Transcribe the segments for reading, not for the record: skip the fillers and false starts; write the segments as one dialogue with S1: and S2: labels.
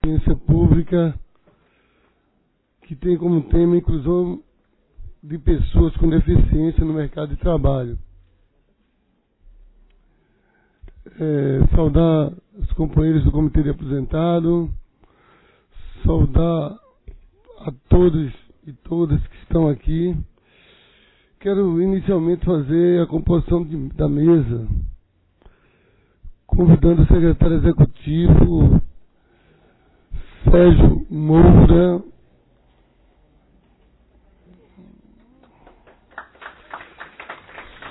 S1: Ciência Pública, que tem como tema a inclusão de pessoas com deficiência no mercado de trabalho. Saudar os companheiros do Comitê de Aposentado, saudar a todos e todas que estão aqui. Quero inicialmente fazer a composição da mesa, convidando o secretário executivo Sérgio Moura,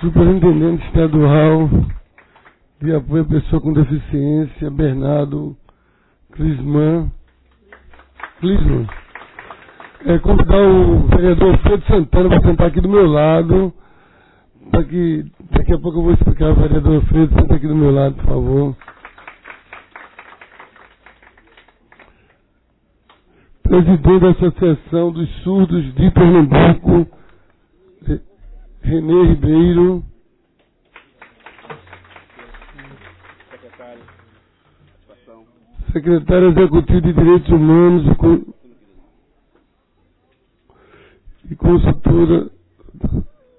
S1: superintendente estadual de apoio à pessoa com deficiência, Bernardo Clisman. Convidar o vereador Pedro Santana para sentar aqui do meu lado, para que daqui a pouco eu vou explicar. O vereador Pedro, senta aqui do meu lado, por favor. Presidente da Associação dos Surdos de Pernambuco, Renê Ribeiro. Secretário Executivo de Direitos Humanos e consultora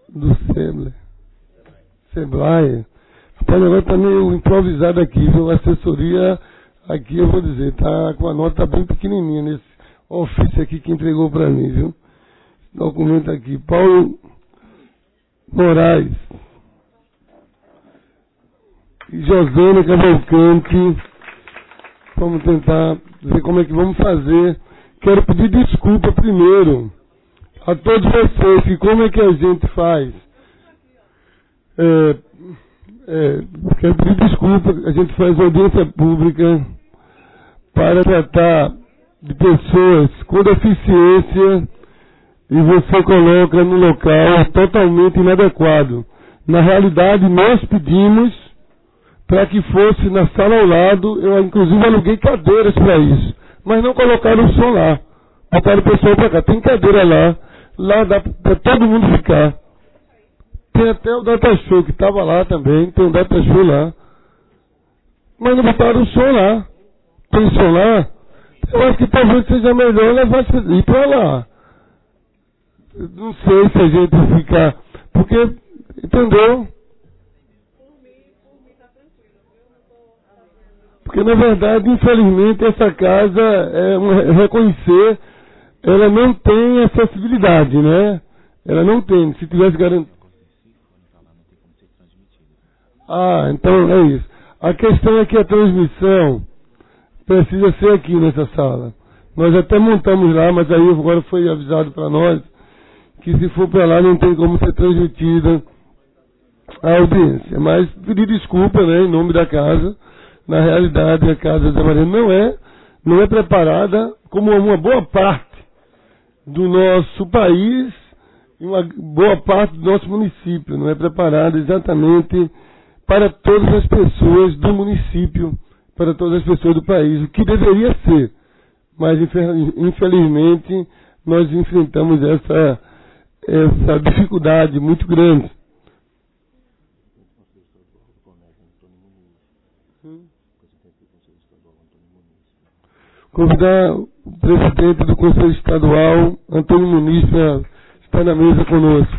S1: do Sebrae. Rapaz, o negócio está meio improvisado aqui, viu? A assessoria aqui, eu vou dizer, tá com a nota bem pequenininha nesse ofício aqui que entregou para mim, viu? Esse documento aqui. Paulo Moraes e Josana Cavalcante. Vamos tentar ver como é que vamos fazer. Quero pedir desculpa primeiro a todos vocês, que como é que a gente faz. Quero pedir desculpa, a gente faz audiência pública para tratar de pessoas com deficiência e você coloca no local totalmente inadequado. Na realidade, nós pedimos para que fosse na sala ao lado, eu inclusive aluguei cadeiras para isso, mas não colocaram o som lá, botaram o pessoal para cá, tem cadeira lá dá para todo mundo ficar. Tem até o Data Show que estava lá também, tem um Data Show lá, mas não botaram o som lá. Tem som lá? Eu acho que talvez seja melhor levar ir para lá. Não sei se a gente ficar, porque, entendeu? Porque, na verdade, infelizmente, essa casa, reconhecer, ela não tem acessibilidade, né? Ela não tem. Se tivesse garantido. Então é isso. A questão é que a transmissão precisa ser aqui nessa sala. Nós até montamos lá, mas aí agora foi avisado para nós que se for para lá não tem como ser transmitida a audiência. Mas pedir desculpa, né, em nome da casa. Na realidade, a Casa Zé Maria não é preparada como uma boa parte do nosso país e uma boa parte do nosso município. Não é preparada exatamente para todas as pessoas do município, para todas as pessoas do país, o que deveria ser. Mas, infelizmente, nós enfrentamos essa dificuldade muito grande. Convidar o presidente do Conselho Estadual, Antônio Muniz, para estar na mesa conosco.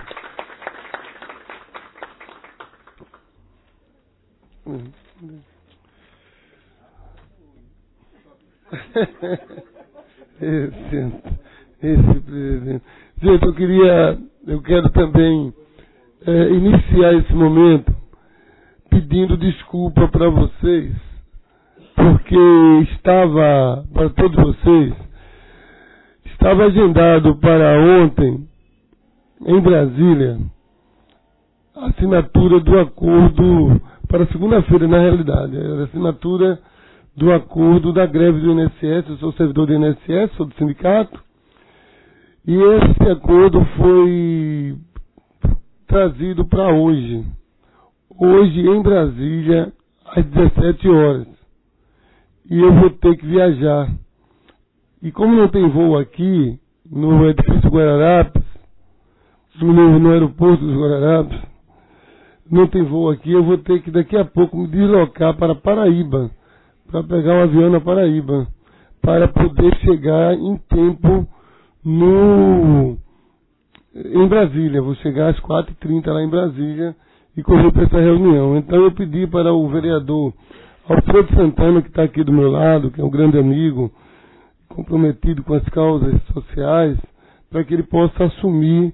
S1: Esse presidente. Gente, eu quero também iniciar esse momento pedindo desculpa para vocês, porque para todos vocês, estava agendado para ontem, em Brasília, a assinatura do acordo, para segunda-feira, na realidade, a assinatura do acordo da greve do INSS. Eu sou servidor do INSS, sou do sindicato, e esse acordo foi trazido para hoje, em Brasília, às 17 horas. E eu vou ter que viajar. E como não tem voo aqui, no edifício Guararapes, no aeroporto dos Guararapes, não tem voo aqui, eu vou ter que daqui a pouco me deslocar para Paraíba, para pegar um avião na Paraíba, para poder chegar em tempo em Brasília. Vou chegar às 4h30 lá em Brasília e correr para essa reunião. Então eu pedi para o vereador Alfredo Santana, que está aqui do meu lado, que é um grande amigo, comprometido com as causas sociais, para que ele possa assumir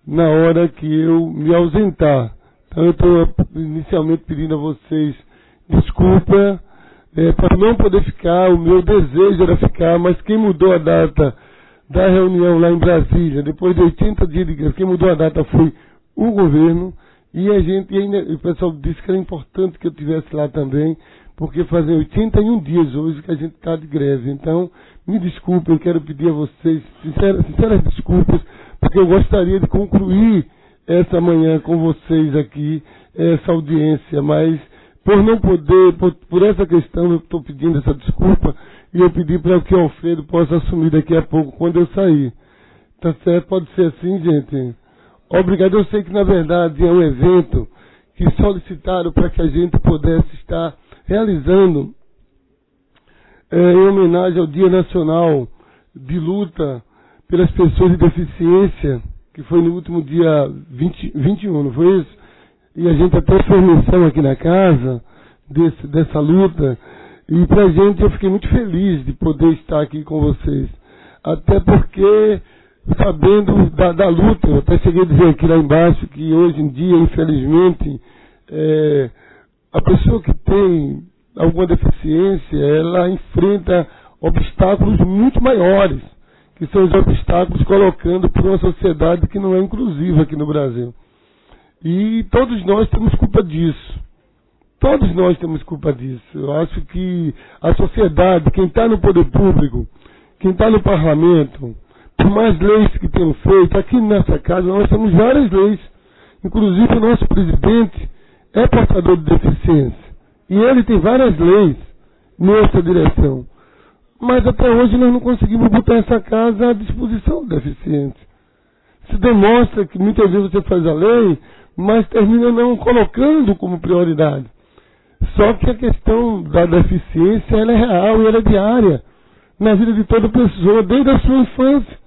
S1: na hora que eu me ausentar. Então eu estou inicialmente pedindo a vocês desculpa para não poder ficar. O meu desejo era ficar, mas quem mudou a data da reunião lá em Brasília, depois de 80 dias de greve, quem mudou a data foi o governo, e o pessoal disse que era importante que eu estivesse lá também, porque fazem 81 dias hoje que a gente está de greve. Então, me desculpem, quero pedir a vocês sinceras desculpas, porque eu gostaria de concluir essa manhã com vocês aqui, essa audiência, mas por não poder, por essa questão, eu estou pedindo essa desculpa, e eu pedi para que o Alfredo possa assumir daqui a pouco, quando eu sair. Tá certo? Pode ser assim, gente? Obrigado. Eu sei que, na verdade, é um evento que solicitaram para que a gente pudesse estar realizando em homenagem ao Dia Nacional de Luta pelas Pessoas de Deficiência, que foi no último dia 21, não foi isso? E a gente até fez menção aqui na casa dessa luta, e pra gente eu fiquei muito feliz de poder estar aqui com vocês, até porque sabendo da luta, eu até cheguei a dizer aqui lá embaixo que hoje em dia, infelizmente, a pessoa que tem alguma deficiência, ela enfrenta obstáculos muito maiores, que são os obstáculos colocando por uma sociedade que não é inclusiva aqui no Brasil. E todos nós temos culpa disso. Todos nós temos culpa disso. Eu acho que a sociedade, quem está no poder público, quem está no parlamento, por mais leis que tenham feito, aqui nessa casa nós temos várias leis. Inclusive o nosso presidente é portador de deficiência. E ele tem várias leis nessa direção. Mas até hoje nós não conseguimos botar essa casa à disposição do deficiente. Isso demonstra que muitas vezes você faz a lei, mas termina não colocando como prioridade. Só que a questão da deficiência, ela é real e ela é diária na vida de toda pessoa, desde a sua infância.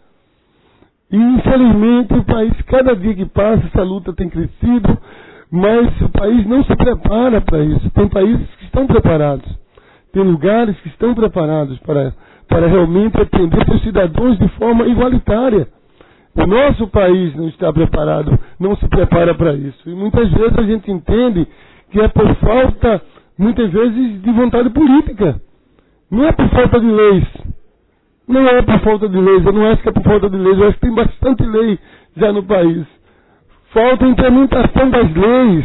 S1: E infelizmente o país, cada dia que passa, essa luta tem crescido, mas o país não se prepara para isso. Tem países que estão preparados, tem lugares que estão preparados para realmente atender seus cidadãos de forma igualitária. O nosso país não está preparado, não se prepara para isso. E muitas vezes a gente entende que é por falta, muitas vezes, de vontade política. Não é por falta de leis. Não é por falta de leis. Eu não acho que é por falta de leis. Eu acho que tem bastante lei já no país. Falta implementação das leis,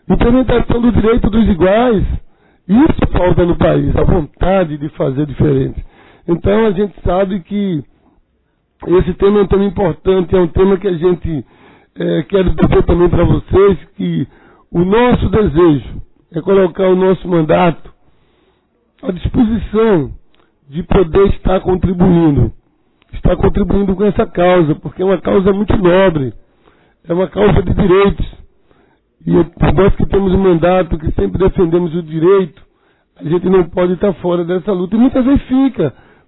S1: implementação do direito dos iguais. Isso falta no país, a vontade de fazer diferente. Então a gente sabe que esse tema é um tema importante, é um tema que a gente quer dizer também para vocês que o nosso desejo é colocar o nosso mandato à disposição de poder estar contribuindo com essa causa, porque é uma causa muito nobre, é uma causa de direitos. E nós que temos um mandato, que sempre defendemos o direito, a gente não pode estar fora dessa luta. E muitas vezes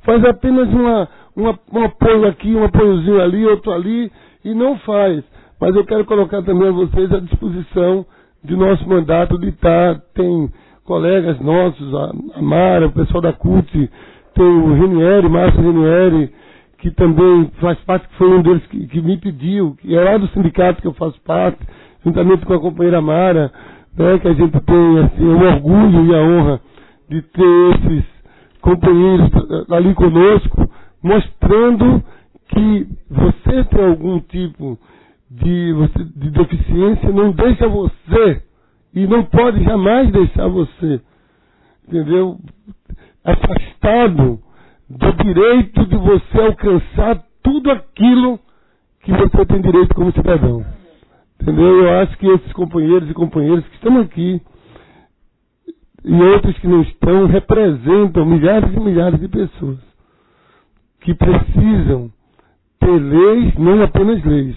S1: faz apenas um apoio aqui, um apoiozinho ali, outro ali, e não faz. Mas eu quero colocar também a vocês à disposição de nosso mandato de estar. Tem colegas nossos, a Mara, o pessoal da CUT, tem o Renieri, Márcio Renieri, que também faz parte, que foi um deles que me pediu, que é lá do sindicato que eu faço parte, juntamente com a companheira Mara, né, que a gente tem assim, o orgulho e a honra de ter esses companheiros ali conosco, mostrando que você tem algum tipo de deficiência, não deixa você, e não pode jamais deixar você, entendeu? Afastado do direito de você alcançar tudo aquilo que você tem direito como cidadão. Entendeu? Eu acho que esses companheiros e companheiras que estão aqui e outros que não estão representam milhares e milhares de pessoas que precisam ter leis, não apenas leis,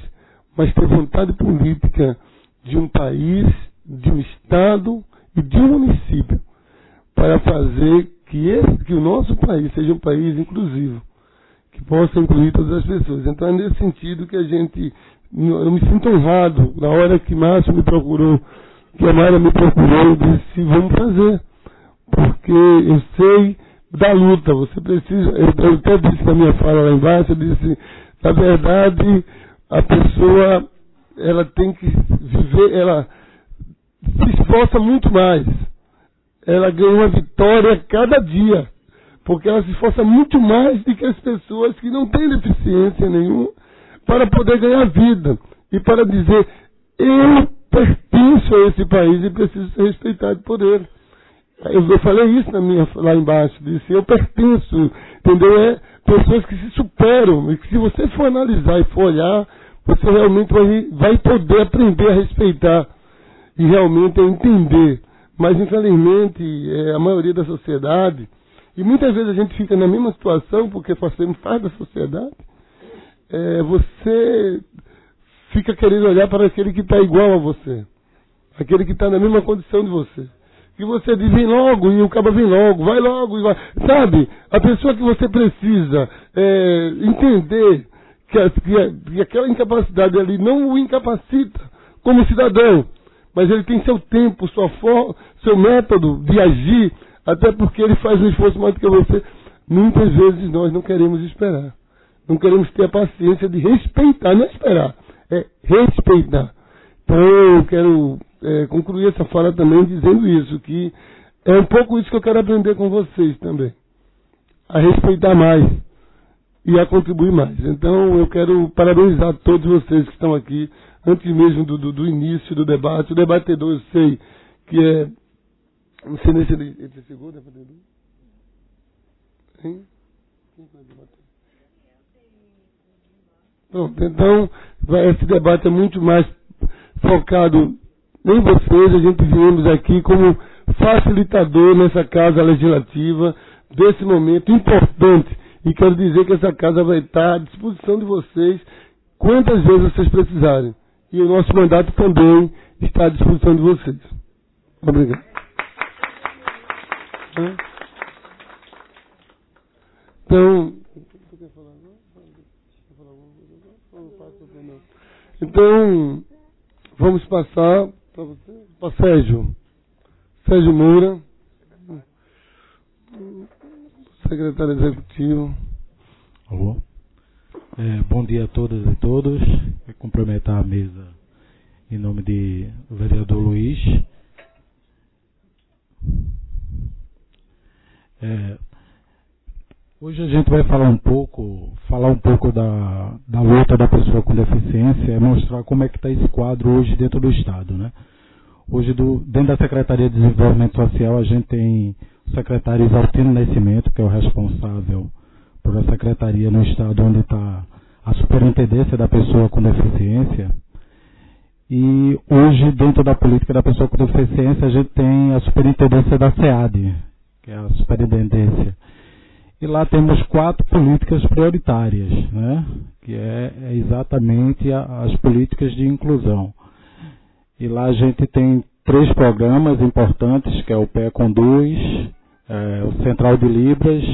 S1: mas ter vontade política de um país, de um estado e de um município para fazer que o nosso país seja um país inclusivo, que possa incluir todas as pessoas. Então é nesse sentido que eu me sinto honrado na hora que Márcio me procurou, que a Mayra me procurou, eu disse, vamos fazer, porque eu sei da luta, você precisa, eu até disse na minha fala lá embaixo, eu disse, na verdade, a pessoa, ela tem que viver, ela se esforça muito mais, ela ganha uma vitória a cada dia, porque ela se esforça muito mais do que as pessoas que não têm deficiência nenhuma, para poder ganhar vida, e para dizer, eu pertenço a esse país e preciso ser respeitado por ele. Eu falei isso lá embaixo, disse, eu pertenço, entendeu? Pessoas que se superam, e que se você for analisar e for olhar, você realmente vai poder aprender a respeitar e realmente a entender. Mas, infelizmente, a maioria da sociedade, e muitas vezes a gente fica na mesma situação, porque fazemos parte da sociedade, você fica querendo olhar para aquele que está igual a você, aquele que está na mesma condição de você. Que você diz, vem logo, e o cara vem logo, vai logo, e vai. Sabe, a pessoa que você precisa entender que aquela incapacidade ali não o incapacita como cidadão, mas ele tem seu tempo, seu método de agir, até porque ele faz um esforço mais do que você. Muitas vezes nós não queremos esperar. Não queremos ter a paciência de respeitar, não é esperar, é respeitar. Então eu quero concluir essa fala também dizendo isso, que é um pouco isso que eu quero aprender com vocês também. A respeitar mais e a contribuir mais. Então eu quero parabenizar todos vocês que estão aqui, antes mesmo do início do debate. O debatedor eu sei que é... Não sei nem se ele é segundo, é debatedor? Hein? Quem vai debater? Pronto, então esse debate é muito mais focado em vocês. A gente viemos aqui como facilitador nessa casa legislativa desse momento importante, e quero dizer que essa casa vai estar à disposição de vocês quantas vezes vocês precisarem, e o nosso mandato também está à disposição de vocês. Obrigado. Então, vamos passar para você, para Sérgio Moura, secretário executivo.
S2: Alô. Bom dia a todas e todos. Vou cumprimentar a mesa em nome do vereador Luiz. Hoje a gente vai falar um pouco da luta da pessoa com deficiência, e mostrar como é que está esse quadro hoje dentro do Estado, né? Hoje, dentro da Secretaria de Desenvolvimento Social, a gente tem o secretário Isaltino Nascimento, que é o responsável por a secretaria no Estado, onde está a superintendência da pessoa com deficiência. E hoje, dentro da política da pessoa com deficiência, a gente tem a superintendência da SEAD, que é a superintendência. E lá temos 4 políticas prioritárias, né? Que é exatamente as políticas de inclusão. E lá a gente tem 3 programas importantes, que é o PE Conduz, o Central de Libras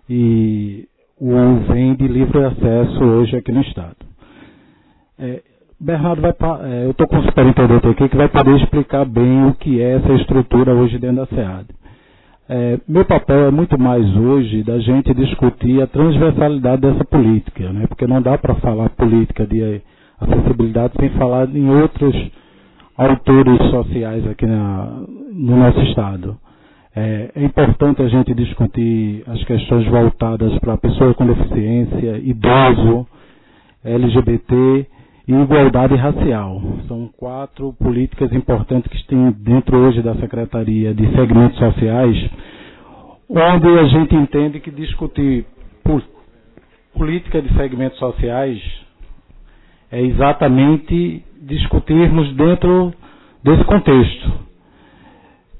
S2: e o VEM de livre acesso hoje aqui no Estado. Bernardo eu estou com o superintendente aqui que vai poder explicar bem o que é essa estrutura hoje dentro da SEAD. Meu papel é muito mais hoje da gente discutir a transversalidade dessa política, né? Porque não dá para falar política de acessibilidade sem falar em outros autores sociais aqui no nosso Estado. É importante a gente discutir as questões voltadas para a pessoa com deficiência, idoso, LGBT e igualdade racial. São 4 políticas importantes que tem dentro hoje da Secretaria de Segmentos Sociais, onde a gente entende que discutir política de segmentos sociais é exatamente discutirmos dentro desse contexto.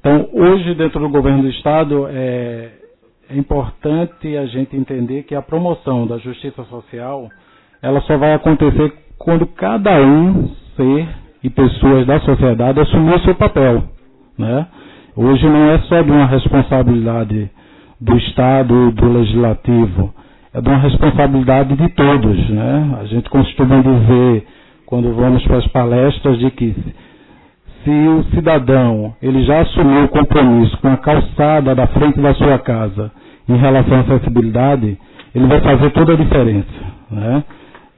S2: Então, hoje, dentro do governo do Estado, é importante a gente entender que a promoção da justiça social, ela só vai acontecer quando cada ser e pessoas da sociedade assumir o seu papel, né? Hoje não é só de uma responsabilidade do Estado, do Legislativo. É de uma responsabilidade de todos, né? A gente costuma dizer, quando vamos para as palestras, de que se o cidadão ele já assumiu o compromisso com a calçada da frente da sua casa em relação à acessibilidade, ele vai fazer toda a diferença, né?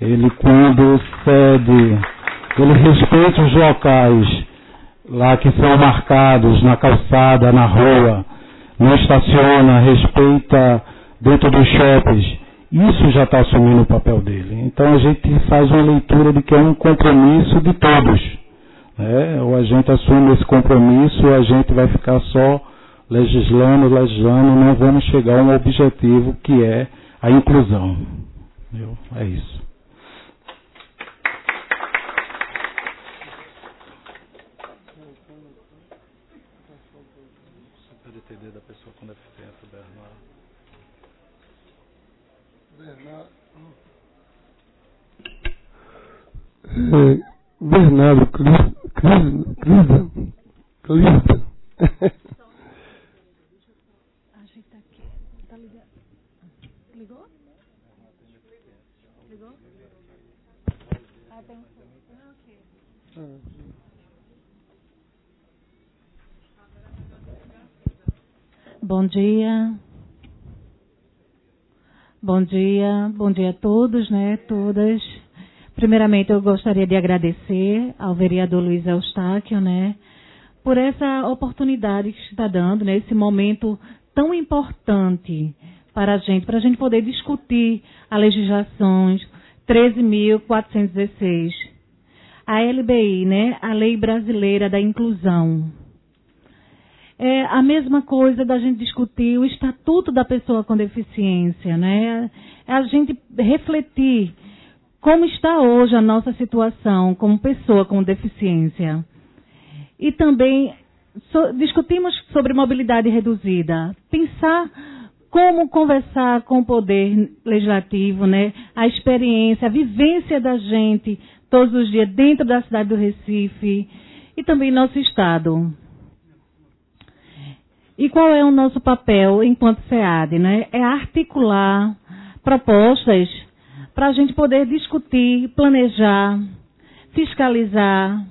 S2: Ele, quando cede, ele respeita os locais lá que são marcados na calçada, na rua, não estaciona, respeita dentro dos shoppings, isso já está assumindo o papel dele. Então a gente faz uma leitura de que é um compromisso de todos, né? Ou a gente assume esse compromisso, ou a gente vai ficar só legislando, não vamos chegar a um objetivo que é a inclusão. É isso.
S1: LTD da pessoa com deficiência, Bernardo Clista.
S3: Ajeita aqui. Tá ligado? Ligou? Ligou? Ah, tem um. Ok. Bom dia. Bom dia a todos, né, todas. Primeiramente, eu gostaria de agradecer ao vereador Luiz Eustáquio, né, por essa oportunidade que está dando, né, esse momento tão importante para a gente poder discutir a legislação 13.416, a LBI, né, a Lei Brasileira da Inclusão. É a mesma coisa da gente discutir o Estatuto da Pessoa com Deficiência, né? A gente refletir como está hoje a nossa situação como pessoa com deficiência. E também discutimos sobre mobilidade reduzida, pensar como conversar com o poder legislativo, né? A experiência, a vivência da gente todos os dias dentro da cidade do Recife e também nosso estado. E qual é o nosso papel enquanto SEAD, né? É articular propostas para a gente poder discutir, planejar, fiscalizar,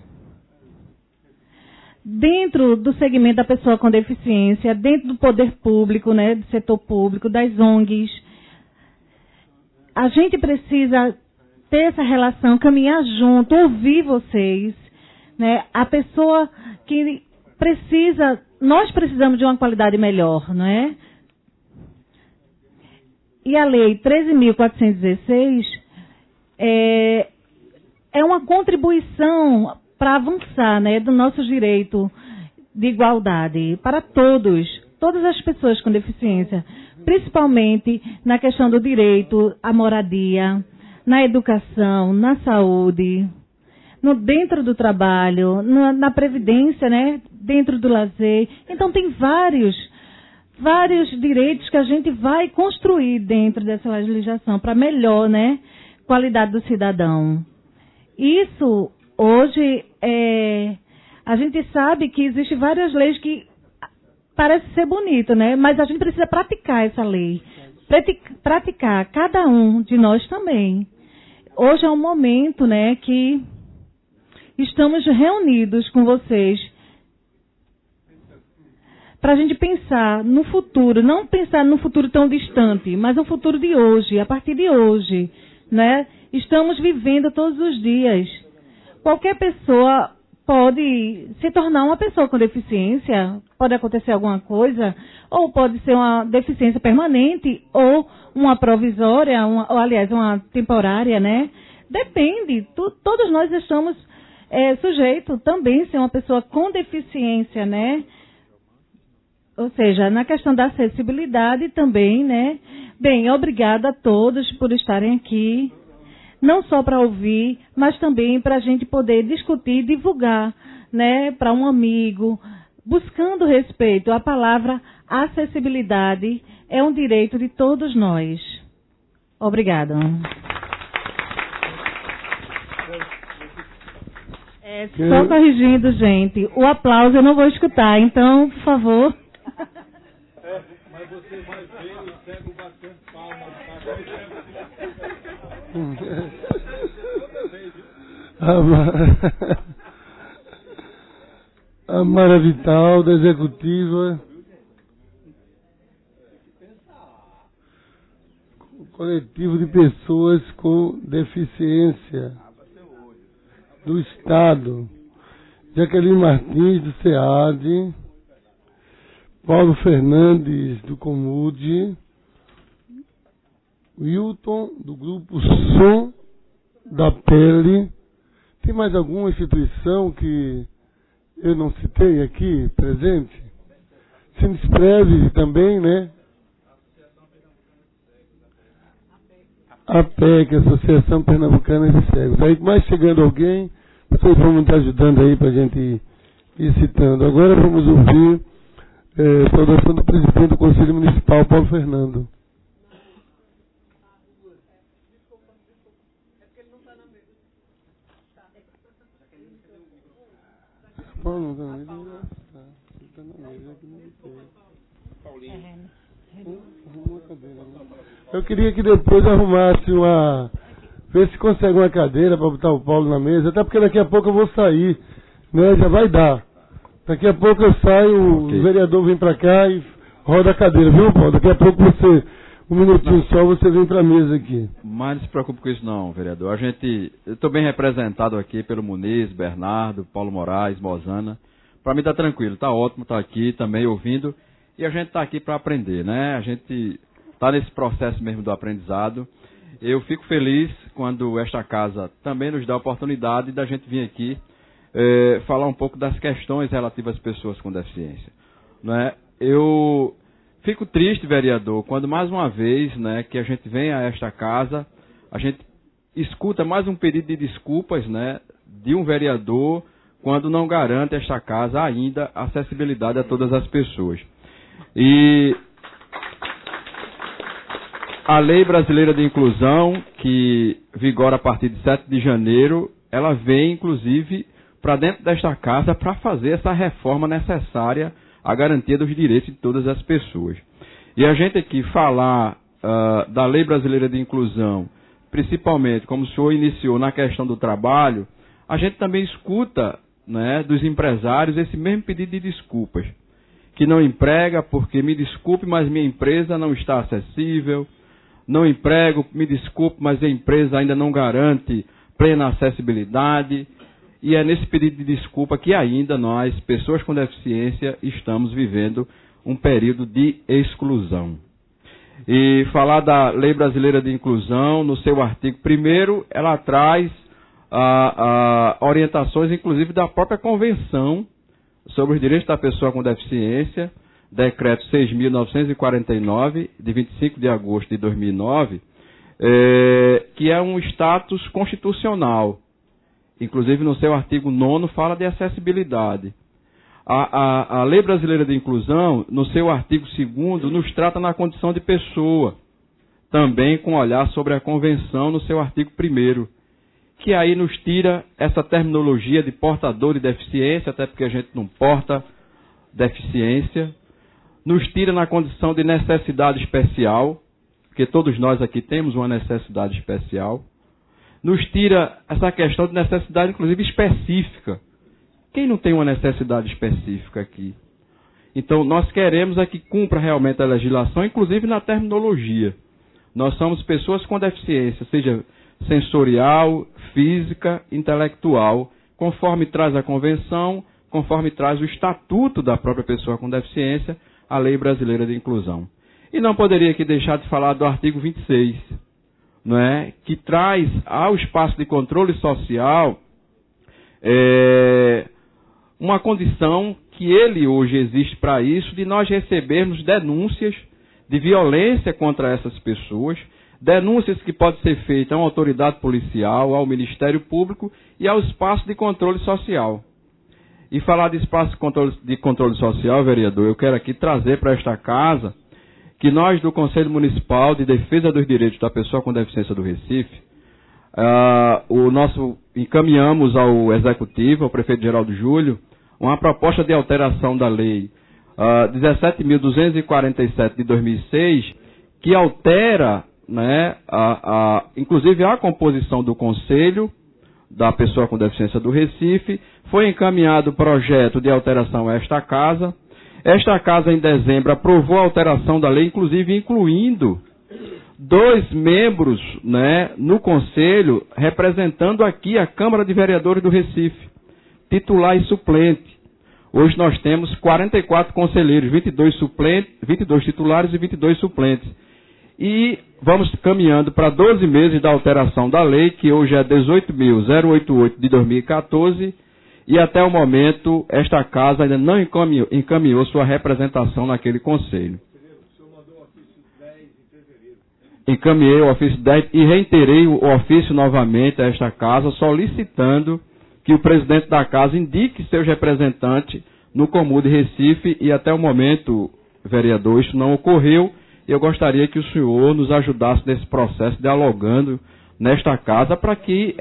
S3: dentro do segmento da pessoa com deficiência, dentro do poder público, né, do setor público, das ONGs. A gente precisa ter essa relação, caminhar junto, ouvir vocês, né? A pessoa que precisa, nós precisamos de uma qualidade melhor, não é? E a Lei 13.416 é uma contribuição para avançar, né, do nosso direito de igualdade para todas as pessoas com deficiência, principalmente na questão do direito à moradia, na educação, na saúde, dentro do trabalho, na previdência, né, dentro do lazer. Então tem vários direitos que a gente vai construir dentro dessa legislação para melhor, né, qualidade do cidadão. Isso hoje a gente sabe que existem várias leis que parece ser bonito, né? Mas a gente precisa praticar essa lei. Praticar, cada um de nós também. Hoje é um momento, né, que estamos reunidos com vocês para a gente pensar no futuro, não pensar no futuro tão distante, mas no futuro de hoje, a partir de hoje, né? Estamos vivendo todos os dias. Qualquer pessoa pode se tornar uma pessoa com deficiência, pode acontecer alguma coisa, ou pode ser uma deficiência permanente, ou uma provisória, aliás, uma temporária, né? Depende, todos nós estamos sujeitos também a ser uma pessoa com deficiência, né? Ou seja, na questão da acessibilidade também, né? Bem, obrigada a todos por estarem aqui. Não só para ouvir, mas também para a gente poder discutir e divulgar, né, para um amigo, buscando respeito. A palavra acessibilidade é um direito de todos nós. Obrigada. Só corrigindo, gente, o aplauso eu não vou escutar, então, por favor.
S1: Mas
S2: você vai ver o cego batendo palmas.
S1: A Mara Vital, da Executiva. Coletivo de pessoas com deficiência do Estado. Jaqueline Martins, do SEAD. Paulo Fernandes, do Comude. Wilton, do Grupo Som da Pele. Tem mais alguma instituição que eu não citei aqui, presente? Se inscreve também, né? A APEC, Associação Pernambucana de Cegos. Aí, mais chegando alguém, vocês vão me ajudando aí para a gente ir citando. Agora vamos ouvir a saudação do presidente do Conselho Municipal, Paulo Fernando. Paulo não está na mesa? Ele está na mesa, aqui não tem. Paulinho. Eu queria que depois arrumasse ver se consegue uma cadeira para botar o Paulo na mesa, até porque daqui a pouco eu vou sair, né? Já vai dar. Daqui a pouco eu saio, okay. O vereador vem para cá e roda a cadeira, viu, Paulo? Daqui a pouco você, um minutinho só, você vem para a mesa aqui.
S4: Mas não se preocupe com isso não, vereador. Eu estou bem representado aqui pelo Muniz, Bernardo, Paulo Moraes, Mozana. Para mim está tranquilo, está ótimo, está aqui também ouvindo. E a gente está aqui para aprender, né? A gente está nesse processo mesmo do aprendizado. Eu fico feliz quando esta casa também nos dá a oportunidade da gente vir aqui falar um pouco das questões relativas às pessoas com deficiência. Né? Eu fico triste, vereador, quando mais uma vez, né, que a gente vem a esta casa, a gente escuta mais um pedido de desculpas, né, de um vereador quando não garante esta casa ainda acessibilidade a todas as pessoas. E a Lei Brasileira de Inclusão, que vigora a partir de 7 de janeiro, ela vem, inclusive, para dentro desta casa para fazer essa reforma necessária à garantia dos direitos de todas as pessoas. E a gente aqui falar da Lei Brasileira de Inclusão, principalmente, como o senhor iniciou na questão do trabalho, a gente também escuta, né, dos empresários esse mesmo pedido de desculpas. Que não emprega porque, me desculpe, mas minha empresa não está acessível, não emprego, me desculpe, mas a empresa ainda não garante plena acessibilidade, e é nesse pedido de desculpa que ainda nós, pessoas com deficiência, estamos vivendo um período de exclusão. E falar da Lei Brasileira de Inclusão, no seu artigo 1º, ela traz orientações, inclusive, da própria Convenção sobre os Direitos da Pessoa com Deficiência, Decreto 6.949, de 25 de agosto de 2009, que é um status constitucional. Inclusive, no seu artigo 9º, fala de acessibilidade. A Lei Brasileira de Inclusão, no seu artigo 2º, nos trata na condição de pessoa, também com olhar sobre a Convenção no seu artigo 1º, que aí nos tira essa terminologia de portador de deficiência, até porque a gente não porta deficiência, nos tira na condição de necessidade especial, porque todos nós aqui temos uma necessidade especial, nos tira essa questão de necessidade, inclusive, específica. Quem não tem uma necessidade específica aqui? Então, nós queremos é que cumpra realmente a legislação, inclusive na terminologia. Nós somos pessoas com deficiência, seja sensorial, física, intelectual, conforme traz a Convenção, conforme traz o Estatuto da própria pessoa com deficiência, a Lei Brasileira de Inclusão. E não poderia aqui deixar de falar do artigo 26, não é? Que traz ao espaço de controle social uma condição que ele hoje existe para isso, de nós recebermos denúncias de violência contra essas pessoas, denúncias que podem ser feitas a uma autoridade policial, ao Ministério Público e ao espaço de controle social. E falar de espaço de controle social, vereador, eu quero aqui trazer para esta casa que nós do Conselho Municipal de Defesa dos Direitos da Pessoa com Deficiência do Recife, encaminhamos ao Executivo, ao Prefeito Geraldo Júlio, uma proposta de alteração da Lei 17.247 de 2006, que altera, né, inclusive a composição do Conselho da Pessoa com Deficiência do Recife. Foi encaminhado o projeto de alteração a esta Casa. Esta Casa, em dezembro, aprovou a alteração da lei, inclusive incluindo 2 membros, né, no Conselho, representando aqui a Câmara de Vereadores do Recife, titular e suplente. Hoje nós temos 44 conselheiros, 22 suplentes, 22 titulares e 22 suplentes. E vamos caminhando para 12 meses da alteração da lei, que hoje é 18.088 de 2014, e até o momento esta Casa ainda não encaminhou sua representação naquele conselho. Encaminhei o ofício 10 e reiterei o ofício novamente a esta Casa, solicitando que o presidente da Casa indique seus representantes no Comu de Recife, e até o momento, vereador, isso não ocorreu. Eu gostaria que o senhor nos ajudasse nesse processo, dialogando nesta Casa, para que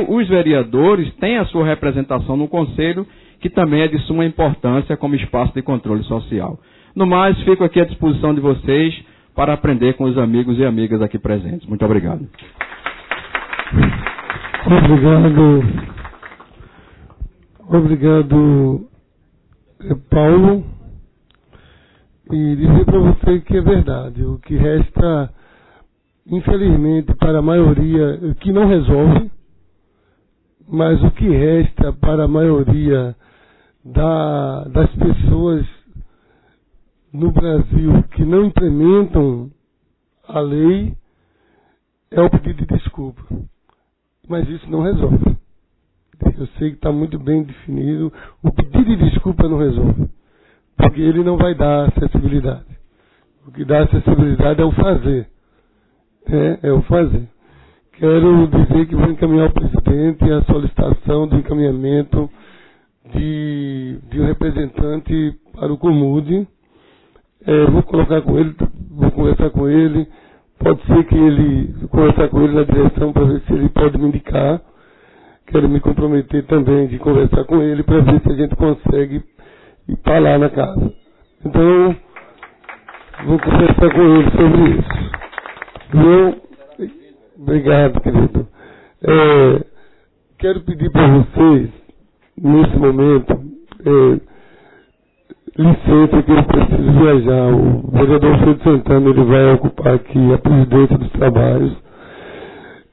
S4: os vereadores tenham a sua representação no Conselho, que também é de suma importância como espaço de controle social. No mais, fico aqui à disposição de vocês para aprender com os amigos e amigas aqui presentes. Muito obrigado.
S1: Obrigado, Paulo. E dizer para você que é verdade. O que resta, infelizmente, para a maioria, que não resolve, mas o que resta para a maioria das pessoas no Brasil que não implementam a lei é o pedido de desculpa. Mas isso não resolve. Eu sei que está muito bem definido. O pedido de desculpa não resolve, porque ele não vai dar acessibilidade. O que dá acessibilidade é o fazer. É o fazer. Quero dizer que vou encaminhar ao presidente a solicitação do encaminhamento de um representante para o Comude. Vou colocar com ele, vou conversar com ele. Pode ser que ele conversar com ele na direção para ver se ele pode me indicar. Quero me comprometer também de conversar com ele para ver se a gente consegue ir para lá na casa. Então, vou conversar com ele sobre isso. Obrigado, querido. Quero pedir para vocês, nesse momento, licença que eu preciso viajar. O vereador Alfredo Santana, ele vai ocupar aqui a presidência dos trabalhos.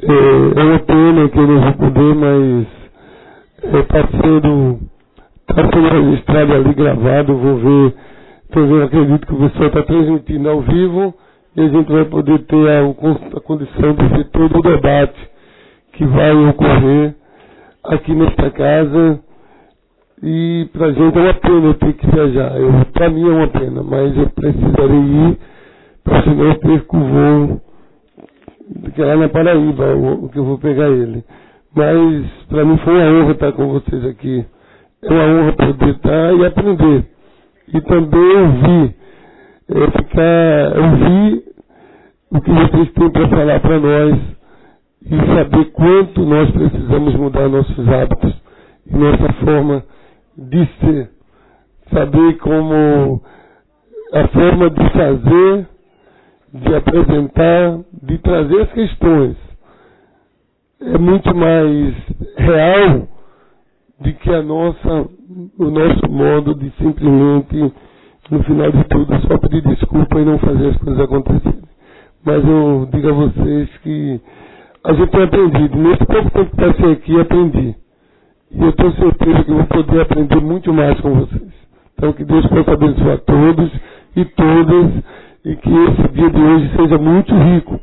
S1: É uma pena que eu não vou poder, mas está sendo registrado ali, gravado. Vou ver, eu acredito que o pessoal está transmitindo ao vivo e a gente vai poder ter a condição de ver todo o debate que vai ocorrer aqui nesta casa. E para a gente é uma pena eu ter que viajar. Para mim é uma pena, mas eu precisarei ir, para senão eu perco o voo, que é lá na Paraíba, o que eu vou pegar ele. Mas para mim foi uma honra estar com vocês aqui. É uma honra poder estar e aprender. E também ouvir o que vocês têm para falar para nós e saber quanto nós precisamos mudar nossos hábitos e nossa forma de ser. Saber como a forma de fazer, de apresentar, de trazer as questões é muito mais real do que o nosso modo de simplesmente, no final de tudo, só pedir desculpa e não fazer as coisas acontecerem. Mas eu digo a vocês que a gente tem aprendido. Nesse pouco tempo que passei aqui, aprendi. E eu tenho certeza que vou poder aprender muito mais com vocês. Então, que Deus possa abençoar todos e todas, e que esse dia de hoje seja muito rico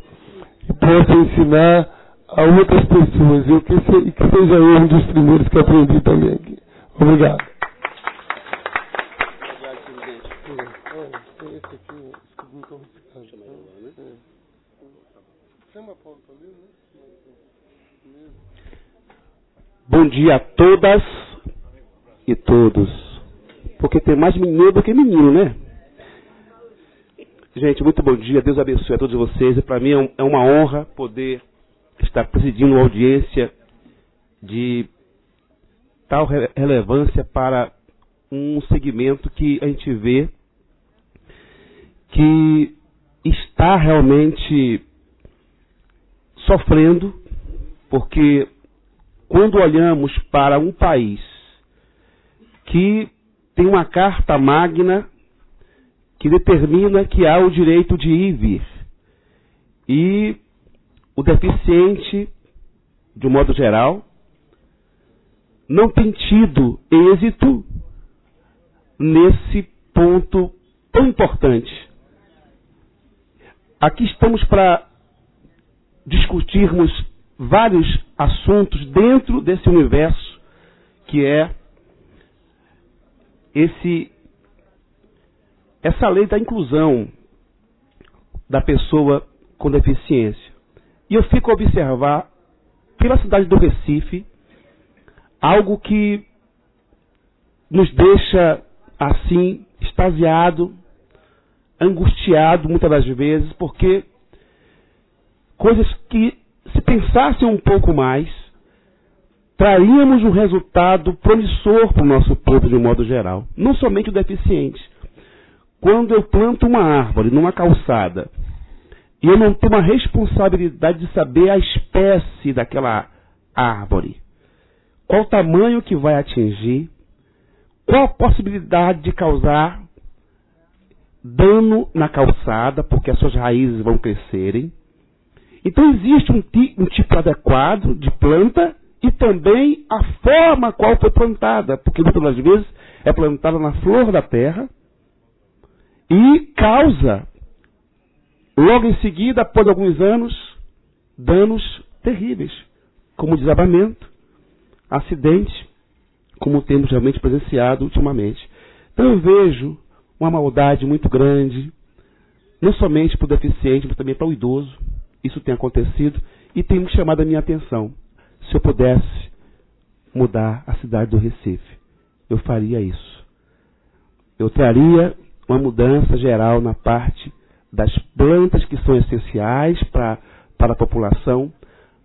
S1: e possa ensinar a outras pessoas, e que seja eu um dos primeiros que aprendi também aqui. Obrigado.
S5: Bom dia a todas e todos. Porque tem mais menino do que menino, né? Gente, muito bom dia. Deus abençoe a todos vocês. E para mim é uma honra poder estar presidindo uma audiência de tal relevância para um segmento que a gente vê que está realmente sofrendo, porque quando olhamos para um país que tem uma carta magna que determina que há o direito de ir e vir, e o deficiente, de um modo geral, não tem tido êxito nesse ponto tão importante. Aqui estamos para discutirmos vários assuntos dentro desse universo que é essa lei da inclusão da pessoa com deficiência. E eu fico a observar pela cidade do Recife algo que nos deixa assim extasiado, angustiado muitas das vezes, porque coisas que, se pensassem um pouco mais, traríamos um resultado promissor para o nosso povo de um modo geral, não somente o deficiente. Quando eu planto uma árvore numa calçada e eu não tenho a responsabilidade de saber a espécie daquela árvore, qual o tamanho que vai atingir, qual a possibilidade de causar dano na calçada, porque as suas raízes vão crescerem. Então existe um tipo adequado de planta e também a forma qual foi plantada, porque muitas das vezes é plantada na flor da terra e causa, logo em seguida, após alguns anos, danos terríveis, como desabamento, acidente, como temos realmente presenciado ultimamente. Então eu vejo uma maldade muito grande, não somente para o deficiente, mas também para o idoso. Isso tem acontecido e tem me chamado a minha atenção. Se eu pudesse mudar a cidade do Recife, eu faria isso. Eu traria uma mudança geral na parte das plantas que são essenciais para a população,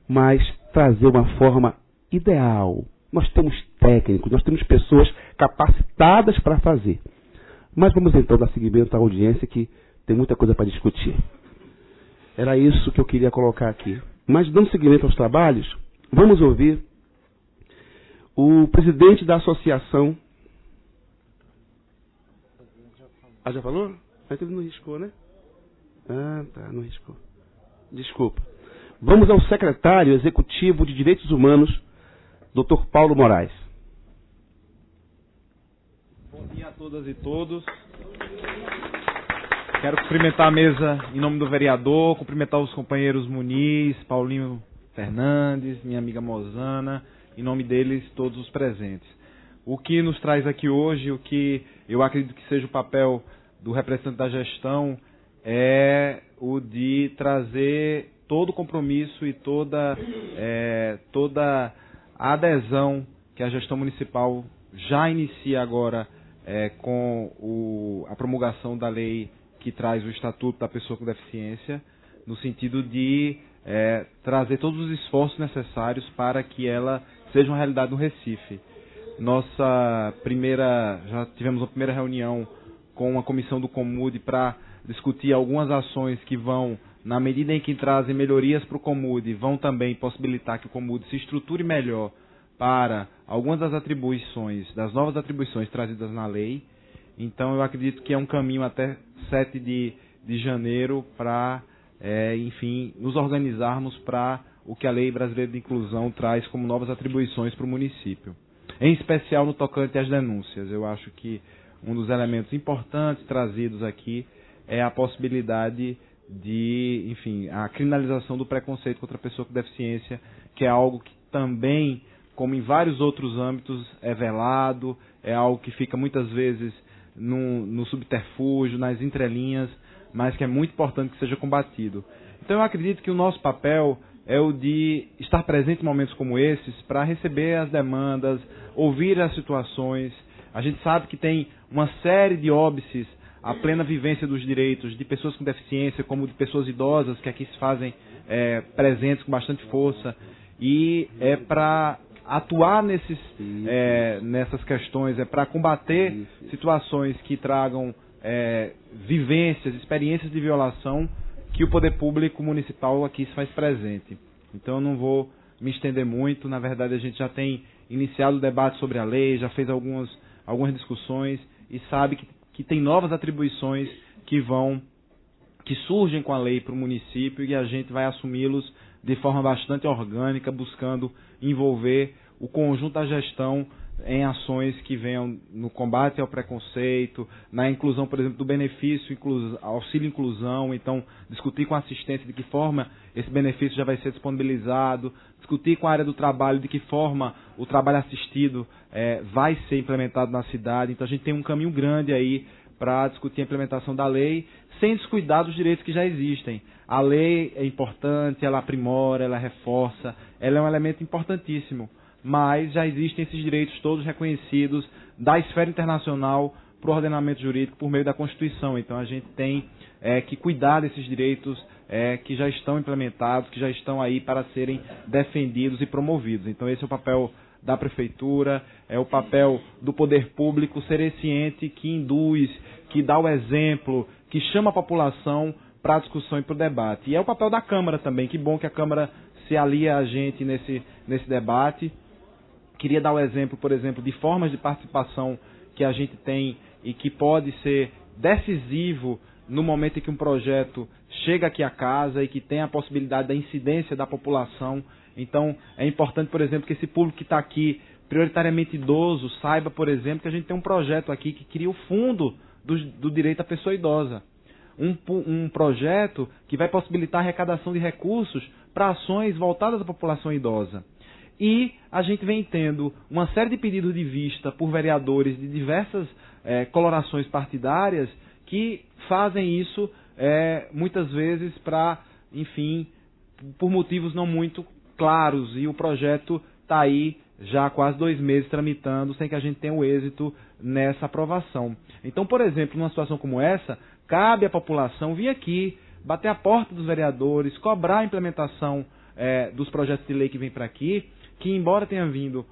S5: mas trazer uma forma ideal. Nós temos técnicos, nós temos pessoas capacitadas para fazer. Mas vamos então dar seguimento à audiência, que tem muita coisa para discutir. Era isso que eu queria colocar aqui. Mas dando seguimento aos trabalhos, vamos ouvir o presidente da associação. Ah, já falou? Mas ele não riscou, né? Ah, tá, não riscou. Desculpa. Vamos ao secretário executivo de Direitos Humanos, Dr. Paulo Moraes.
S6: Bom dia a todas e todos. Quero cumprimentar a mesa em nome do vereador, cumprimentar os companheiros Muniz, Paulinho Fernandes, minha amiga Mozana, em nome deles, todos os presentes. O que nos traz aqui hoje, o que eu acredito que seja o papel do representante da gestão, é o de trazer todo o compromisso e toda a adesão que a gestão municipal já inicia agora com a promulgação da lei que traz o Estatuto da Pessoa com Deficiência, no sentido de trazer todos os esforços necessários para que ela seja uma realidade no Recife. Já tivemos uma primeira reunião com a comissão do Comude para discutir algumas ações que vão, na medida em que trazem melhorias para o Comude, vão também possibilitar que o Comude se estruture melhor para algumas das novas atribuições trazidas na lei. Então eu acredito que é um caminho até 7 de janeiro para, enfim, nos organizarmos para o que a Lei Brasileira de Inclusão traz como novas atribuições para o município. Em especial no tocante às denúncias. Eu acho que um dos elementos importantes trazidos aqui é a possibilidade de, enfim, a criminalização do preconceito contra a pessoa com deficiência, que é algo que também, como em vários outros âmbitos, é velado, é algo que fica muitas vezes no subterfúgio, nas entrelinhas, mas que é muito importante que seja combatido. Então eu acredito que o nosso papel é o de estar presente em momentos como esses para receber as demandas, ouvir as situações. A gente sabe que tem uma série de óbices à plena vivência dos direitos de pessoas com deficiência, como de pessoas idosas, que aqui se fazem presentes com bastante força, e é para atuar nessas questões, é para combater situações que tragam vivências, experiências de violação que o poder público municipal aqui se faz presente. Então eu não vou me estender muito, na verdade a gente já tem iniciado o debate sobre a lei, já fez algumas discussões e sabe que tem novas atribuições que surgem com a lei para o município e a gente vai assumi-los de forma bastante orgânica, buscando envolver o conjunto da gestão em ações que venham no combate ao preconceito, na inclusão, por exemplo, do benefício auxílio inclusão, então discutir com a assistência de que forma esse benefício já vai ser disponibilizado, discutir com a área do trabalho de que forma o trabalho assistido vai ser implementado na cidade. Então a gente tem um caminho grande aí para discutir a implementação da lei, sem descuidar dos direitos que já existem. A lei é importante, ela aprimora, ela reforça, ela é um elemento importantíssimo, mas já existem esses direitos todos reconhecidos da esfera internacional para o ordenamento jurídico por meio da Constituição. Então a gente tem que cuidar desses direitos que já estão implementados, que já estão aí para serem defendidos e promovidos. Então esse é o papel da Prefeitura, é o papel do poder público ser esse ente que induz, que dá o exemplo, que chama a população para a discussão e para o debate. E é o papel da Câmara também, que bom que a Câmara se alia a gente nesse debate. Queria dar o exemplo, por exemplo, de formas de participação que a gente tem e que pode ser decisivo no momento em que um projeto chega aqui à casa e que tem a possibilidade da incidência da população. Então, é importante, por exemplo, que esse público que está aqui, prioritariamente idoso, saiba, por exemplo, que a gente tem um projeto aqui que cria o fundo do direito à pessoa idosa. Um projeto que vai possibilitar a arrecadação de recursos para ações voltadas à população idosa. E a gente vem tendo uma série de pedidos de vista por vereadores de diversas colorações partidárias que fazem isso muitas vezes por motivos não muito claros. E o projeto está aí já há quase 2 meses tramitando sem que a gente tenha o êxito nessa aprovação. Então, por exemplo, numa situação como essa, cabe à população vir aqui, bater a porta dos vereadores, cobrar a implementação dos projetos de lei que vem para aqui, que embora tenha vindo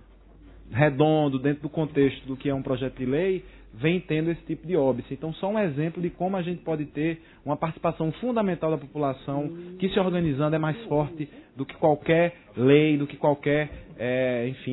S6: redondo dentro do contexto do que é um projeto de lei, vem tendo esse tipo de óbice. Então, só um exemplo de como a gente pode ter uma participação fundamental da população, que se organizando é mais forte do que qualquer lei, do que qualquer,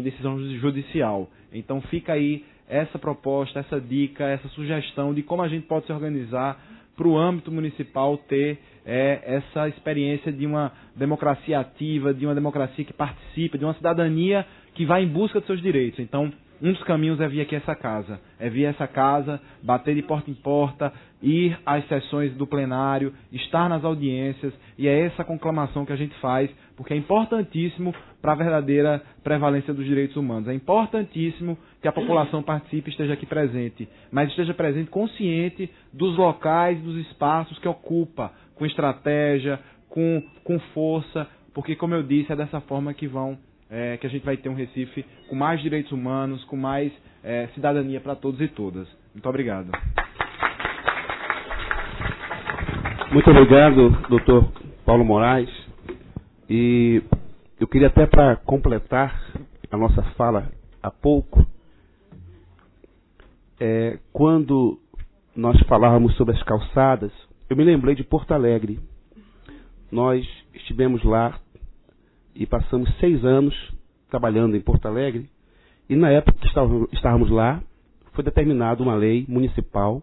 S6: decisão judicial. Então, fica aí essa proposta, essa dica, essa sugestão de como a gente pode se organizar para o âmbito municipal ter essa experiência de uma democracia ativa, de uma democracia que participa, de uma cidadania que vai em busca dos seus direitos. Então, um dos caminhos é vir aqui a essa casa, bater de porta em porta, ir às sessões do plenário, estar nas audiências, e é essa conclamação que a gente faz, porque é importantíssimo para a verdadeira prevalência dos direitos humanos. É importantíssimo que a população participe e esteja aqui presente, mas esteja presente consciente dos locais, dos espaços que ocupa, com estratégia, com força, porque, como eu disse, é dessa forma que a gente vai ter um Recife com mais direitos humanos, com mais cidadania para todos e todas. Muito obrigado.
S5: Muito obrigado, doutor Paulo Moraes. E eu queria até, para completar a nossa fala há pouco, quando nós falávamos sobre as calçadas, eu me lembrei de Porto Alegre. Nós estivemos lá e passamos 6 anos trabalhando em Porto Alegre, e na época que estávamos lá, foi determinada uma lei municipal,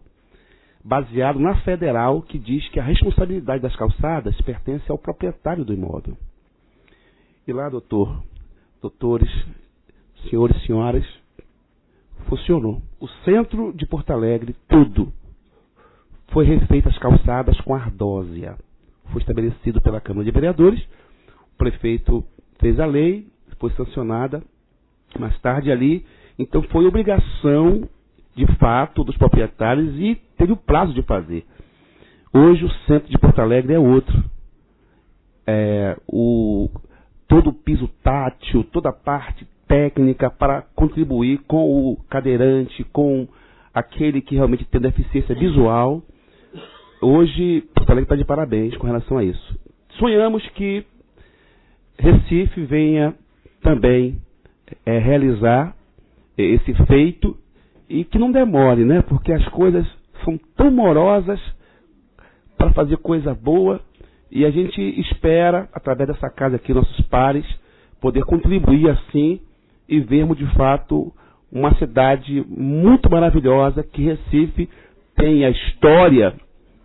S5: baseada na federal, que diz que a responsabilidade das calçadas pertence ao proprietário do imóvel. E lá, doutores, senhores e senhoras, funcionou. O centro de Porto Alegre, tudo, foi refeito as calçadas com ardósia. Foi estabelecido pela Câmara de Vereadores, o prefeito fez a lei, foi sancionada mais tarde ali, então foi obrigação, de fato, dos proprietários e teve o prazo de fazer. Hoje o centro de Porto Alegre é outro. Todo o piso tátil, toda a parte técnica para contribuir com o cadeirante, com aquele que realmente tem deficiência visual. Hoje, Porto Alegre está de parabéns com relação a isso. Sonhamos que Recife venha também realizar esse feito e que não demore, né? Porque as coisas são tão morosas para fazer coisa boa, e a gente espera, através dessa casa aqui, nossos pares, poder contribuir assim e vermos de fato uma cidade muito maravilhosa, que Recife tem a história,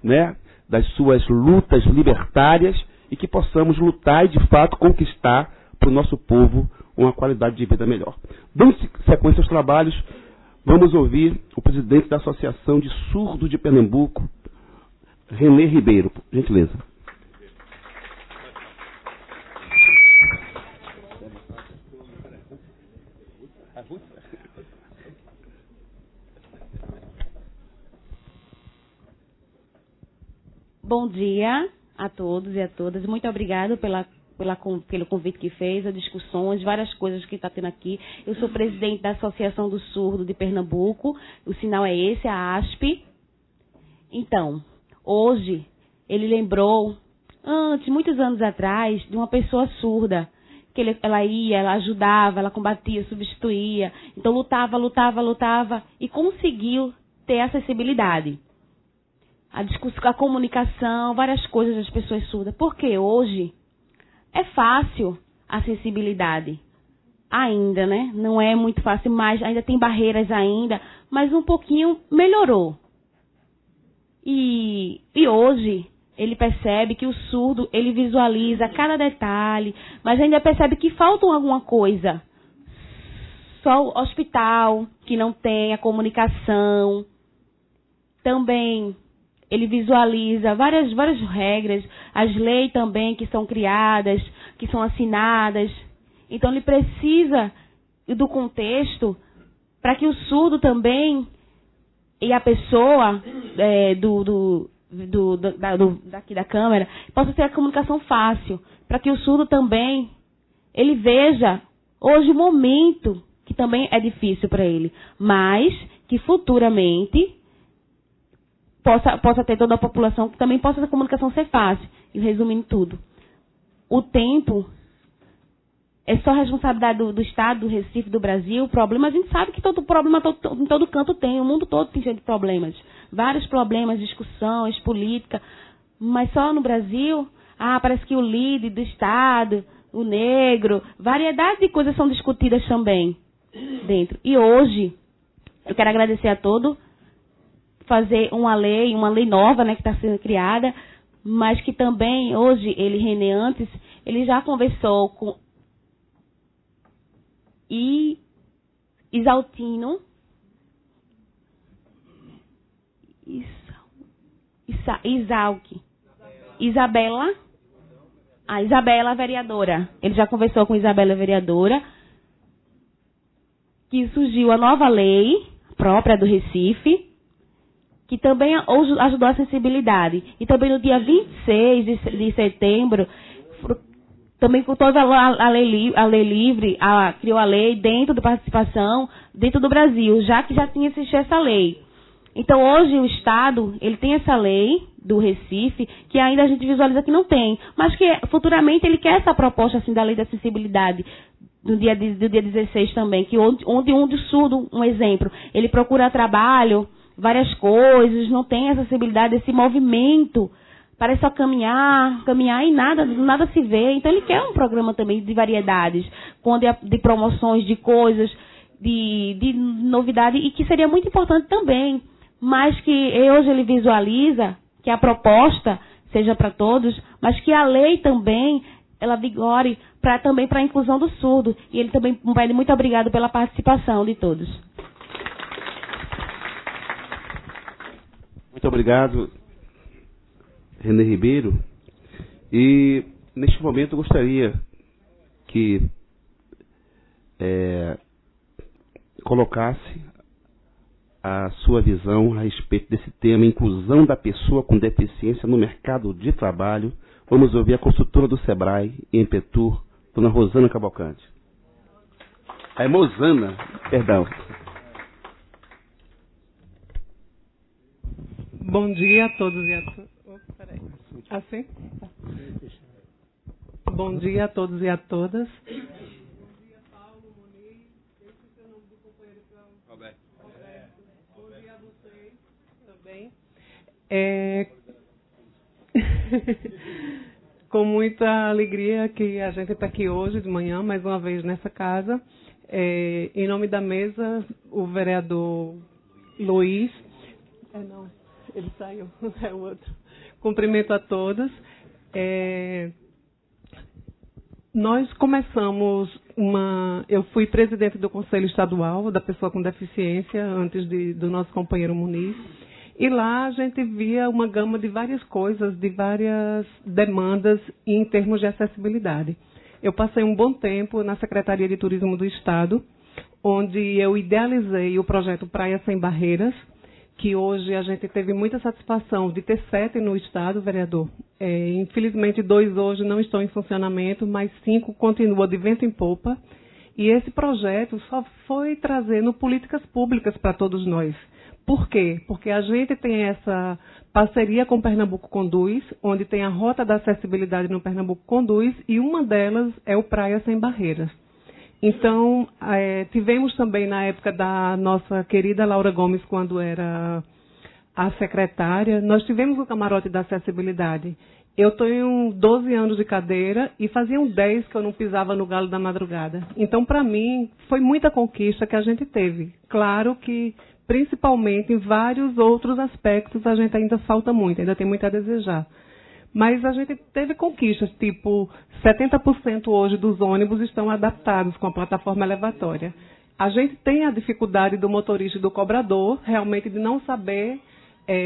S5: né, das suas lutas libertárias, e que possamos lutar e de fato conquistar para o nosso povo uma qualidade de vida melhor. Dando sequência aos trabalhos, vamos ouvir o presidente da Associação de Surdos de Pernambuco, René Ribeiro, por gentileza.
S7: Bom dia a todos e a todas. Muito obrigada pelo convite que fez, as discussões, várias coisas que está tendo aqui. Eu sou presidente da Associação do Surdo de Pernambuco. O sinal é esse, a ASP. Então, hoje, ele lembrou, muitos anos atrás, de uma pessoa surda, que ela ia, ela ajudava, ela combatia, substituía. Então, lutava e conseguiu ter acessibilidade. A comunicação, várias coisas das pessoas surdas. Porque hoje é fácil a acessibilidade. Ainda, né? Não é muito fácil, mas ainda tem barreiras ainda, mas um pouquinho melhorou. E hoje ele percebe que o surdo, ele visualiza cada detalhe, mas ainda percebe que falta alguma coisa. Só o hospital, que não tem a comunicação. Também ele visualiza várias regras, as leis também que são criadas, que são assinadas. Então, ele precisa do contexto para que o surdo também e a pessoa daqui da Câmara possa ter a comunicação fácil, para que o surdo também ele veja hoje o momento que também é difícil para ele, mas que futuramente possa ter toda a população, que também possa a comunicação ser fácil. E resumindo tudo, o tempo é só responsabilidade do Estado, do Recife, do Brasil. O problema, a gente sabe que todo problema em todo canto tem, o mundo todo tem cheio de problemas. Vários problemas, discussões, política, mas só no Brasil, parece que o líder do Estado, o negro, variedade de coisas são discutidas também dentro. E hoje, eu quero agradecer a todos, fazer uma lei nova, né, que está sendo criada, mas que também, hoje, René, antes, ele já conversou com Isaltino, Isabela, Isabela, vereadora. Ele já conversou com Isabela, vereadora, que surgiu a nova lei própria do Recife, que também ajudou a acessibilidade. E também no dia 26 de setembro, também com toda a lei livre, criou a lei dentro da participação, dentro do Brasil, já que já tinha existido essa lei. Então, hoje, o Estado, ele tem essa lei do Recife, que ainda a gente visualiza que não tem, mas que futuramente ele quer essa proposta assim, da lei da acessibilidade, do dia 16 também, que onde o surdo, um exemplo, ele procura trabalho, várias coisas, não tem acessibilidade, esse movimento, parece só caminhar e nada se vê. Então, ele quer um programa também de variedades, de promoções, de coisas, de novidade, e que seria muito importante também, mas que hoje ele visualiza que a proposta seja para todos, mas que a lei também, ela vigore também para a inclusão do surdo. E ele também pede muito obrigado pela participação de todos.
S5: Muito obrigado, René Ribeiro. E, neste momento, eu gostaria que colocasse a sua visão a respeito desse tema, inclusão da pessoa com deficiência no mercado de trabalho. Vamos ouvir a consultora do SEBRAE em Petur, dona Rosana Cavalcante. Mozana, perdão.
S8: Bom dia a todos e a todas. Peraí. Assim? Bom dia a todos e a todas. Bom dia, Paulo, Moniz. Esse é o nome do companheiro Roberto. Bom dia a vocês também. bem? Com muita alegria que a gente está aqui hoje de manhã, mais uma vez nessa casa. Em nome da mesa, o vereador Luiz. Não, ele saiu, é o outro. Cumprimento a todos. Nós começamos eu fui presidente do Conselho Estadual da Pessoa com Deficiência, antes do nosso companheiro Muniz. E lá a gente via uma gama de várias coisas, de várias demandas em termos de acessibilidade. Eu passei um bom tempo na Secretaria de Turismo do Estado, onde eu idealizei o projeto Praia Sem Barreiras, que hoje a gente teve muita satisfação de ter 7 no Estado, vereador. Infelizmente, 2 hoje não estão em funcionamento, mas 5 continuam de vento em popa. E esse projeto só foi trazendo políticas públicas para todos nós. Por quê? Porque a gente tem essa parceria com o Pernambuco Conduz, onde tem a Rota da Acessibilidade no Pernambuco Conduz, e uma delas é o Praia Sem Barreiras. Então, tivemos também na época da nossa querida Laura Gomes, quando era a secretária, nós tivemos o camarote da acessibilidade. Eu tenho 12 anos de cadeira e faziam 10 que eu não pisava no galo da madrugada. Então, para mim, foi muita conquista que a gente teve. Claro que, principalmente, em vários outros aspectos, a gente ainda falta muito, ainda tem muito a desejar. Mas a gente teve conquistas, tipo 70% hoje dos ônibus estão adaptados com a plataforma elevatória. A gente tem a dificuldade do motorista e do cobrador, realmente, de não saber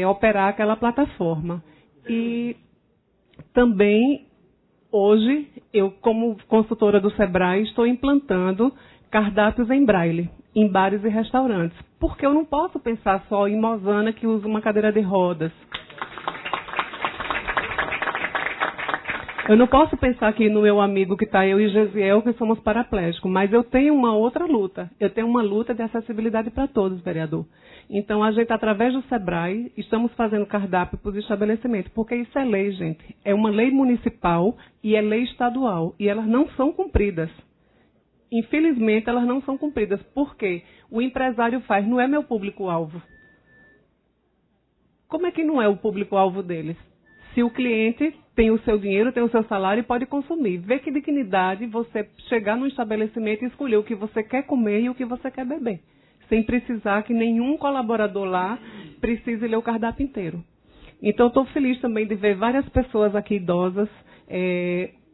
S8: operar aquela plataforma. E também, hoje, eu, como consultora do SEBRAE, estou implantando cardápios em braille, em bares e restaurantes. Porque eu não posso pensar só em Mozana, que usa uma cadeira de rodas. Eu não posso pensar aqui no meu amigo que está eu e Gesiel, que somos paraplégicos, mas eu tenho uma outra luta. Eu tenho uma luta de acessibilidade para todos, vereador. Então, a gente, através do SEBRAE, estamos fazendo cardápio para os estabelecimentos, porque isso é lei, gente. É uma lei municipal e é lei estadual, e elas não são cumpridas. Infelizmente, elas não são cumpridas. Por quê? O empresário faz, não é meu público-alvo. Como é que não é o público-alvo deles? Se o cliente tem o seu dinheiro, tem o seu salário e pode consumir. Vê que dignidade você chegar num estabelecimento e escolher o que você quer comer e o que você quer beber. Sem precisar que nenhum colaborador lá precise ler o cardápio inteiro. Então, estou feliz também de ver várias pessoas aqui idosas.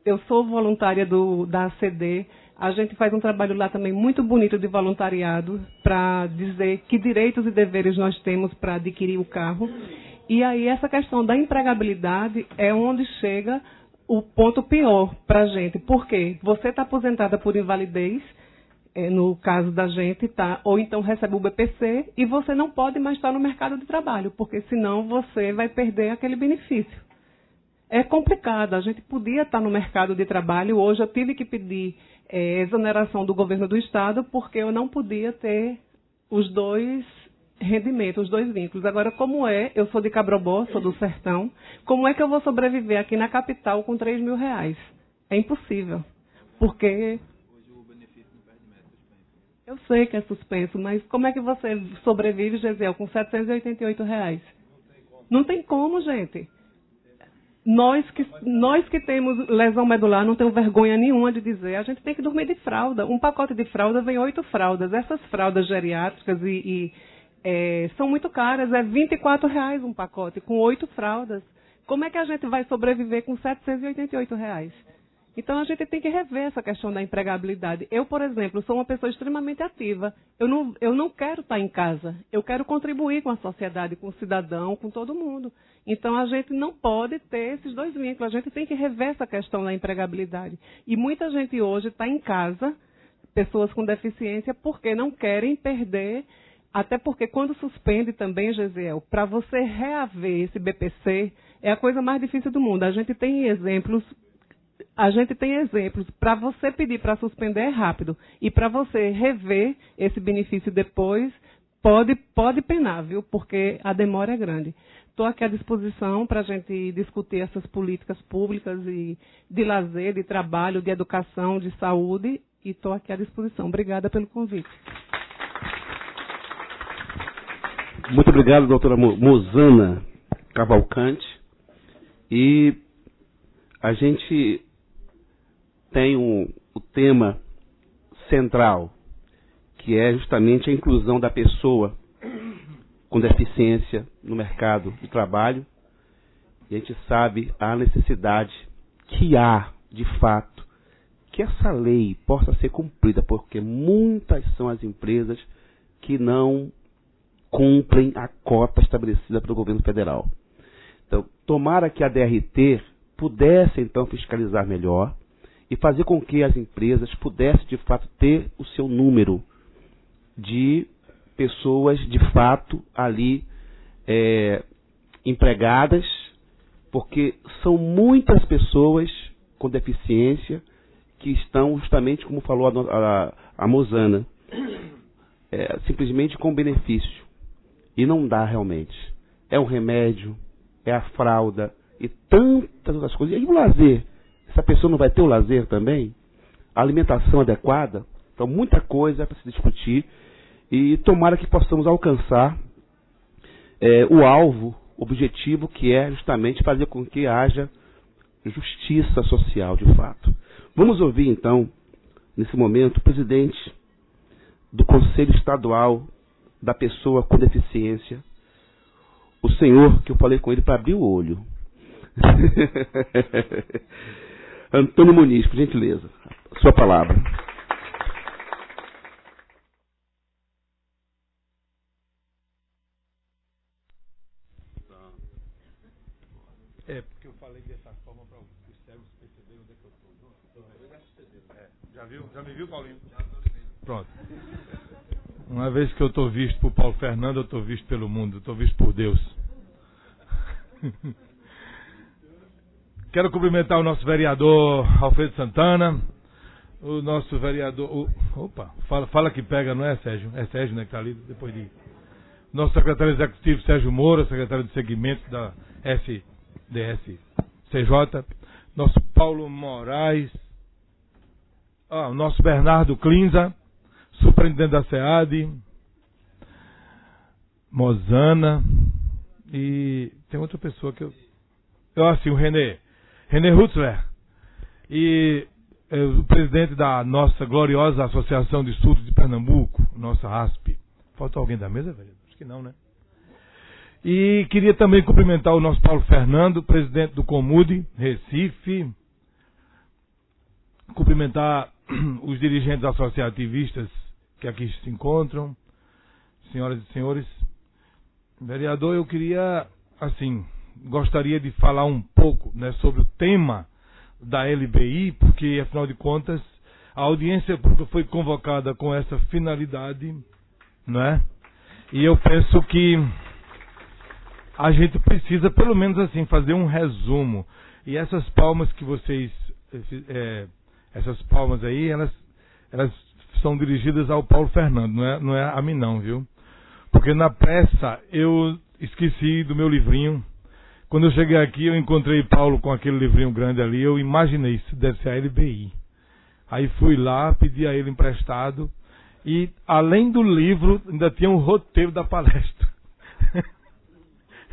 S8: Eu sou voluntária da ACD. A gente faz um trabalho lá também muito bonito de voluntariado para dizer que direitos e deveres nós temos para adquirir o carro. E aí essa questão da empregabilidade é onde chega o ponto pior para a gente. Por quê? Você está aposentada por invalidez, no caso da gente, tá? Ou então recebe o BPC e você não pode mais estar no mercado de trabalho, porque senão você vai perder aquele benefício. É complicado, a gente podia estar no mercado de trabalho, hoje eu tive que pedir exoneração do governo do Estado, porque eu não podia ter os 2 rendimentos, os 2 vínculos. Agora, eu sou de Cabrobó, sou do sertão, como é que eu vou sobreviver aqui na capital com R$3.000? É impossível, porque eu sei que é suspenso, mas como é que você sobrevive, Gesiel, com R$788? Não tem como, gente. Nós que temos lesão medular, não temos vergonha nenhuma de dizer, a gente tem que dormir de fralda. Um pacote de fralda vem 8 fraldas. Essas fraldas geriátricas são muito caras, é R$24 um pacote, com 8 fraldas. Como é que a gente vai sobreviver com R$788? Então, a gente tem que rever essa questão da empregabilidade. Eu, por exemplo, sou uma pessoa extremamente ativa. Eu não quero estar em casa. Eu quero contribuir com a sociedade, com o cidadão, com todo mundo. Então, a gente não pode ter esses 2 vínculos. A gente tem que rever essa questão da empregabilidade. E muita gente hoje está em casa, pessoas com deficiência, porque não querem perder. Até porque quando suspende também, Gesiel, para você reaver esse BPC, é a coisa mais difícil do mundo. A gente tem exemplos. Para você pedir para suspender é rápido. E para você rever esse benefício depois, pode penar, viu? Porque a demora é grande. Estou aqui à disposição para a gente discutir essas políticas públicas de lazer, de trabalho, de educação, de saúde. E estou aqui à disposição. Obrigada pelo convite.
S5: Muito obrigado, doutora Mozana Cavalcante. E a gente tem o tema central, que é justamente a inclusão da pessoa com deficiência no mercado de trabalho. E a gente sabe a necessidade que há, de fato, que essa lei possa ser cumprida, porque muitas são as empresas que não cumprem a cota estabelecida pelo governo federal. Então, tomara que a DRT pudesse, então, fiscalizar melhor e fazer com que as empresas pudessem, de fato, ter o seu número de pessoas, de fato, ali empregadas, porque são muitas pessoas com deficiência que estão justamente, como falou a Mozana, simplesmente com benefício. E não dá realmente. É um remédio, é a fralda e tantas outras coisas. E o lazer? Essa pessoa não vai ter o lazer também? A alimentação adequada? Então, muita coisa para se discutir. E tomara que possamos alcançar o alvo, objetivo, que é justamente fazer com que haja justiça social, de fato. Vamos ouvir, então, nesse momento, o presidente do Conselho Estadual da Pessoa com Deficiência, o senhor, que eu falei com ele para abrir o olho. Antônio Muniz, por gentileza, sua palavra.
S9: Porque eu falei dessa forma para os cegos perceberem onde é que eu estou. Já viu? Já me viu, Paulinho? Pronto. Uma vez que eu estou visto por Paulo Fernando, eu estou visto pelo mundo, eu estou visto por Deus. Quero cumprimentar o nosso vereador Alfredo Santana, o nosso vereador... opa, fala que pega, não é, Sérgio? É Sérgio, né, que está ali depois de... Nosso secretário executivo Sérgio Moura, secretário de segmento da SDSCJ, nosso Paulo Moraes, o nosso Bernardo Clinza, superintendente da SEAD, Mozana, e tem outra pessoa que o René Hutzler, e o presidente da nossa gloriosa Associação de Estudos de Pernambuco, nossa ASP. Falta alguém da mesa, velho? Acho que não, né? E queria também cumprimentar o nosso Paulo Fernando, presidente do Comude, Recife, cumprimentar os dirigentes associativistas que aqui se encontram, senhoras e senhores. Vereador, eu queria, gostaria de falar um pouco, né, sobre o tema da LBI, porque, afinal de contas, a audiência pública foi convocada com essa finalidade, não é? E eu penso que a gente precisa, pelo menos fazer um resumo. E essas palmas que vocês... essas palmas aí, elas são dirigidas ao Paulo Fernando, não é a mim não, viu? Porque na pressa eu esqueci do meu livrinho. Quando eu cheguei aqui, eu encontrei Paulo com aquele livrinho grande ali, eu imaginei, isso deve ser a LBI. Aí fui lá, pedi a ele emprestado, e além do livro, ainda tinha um roteiro da palestra.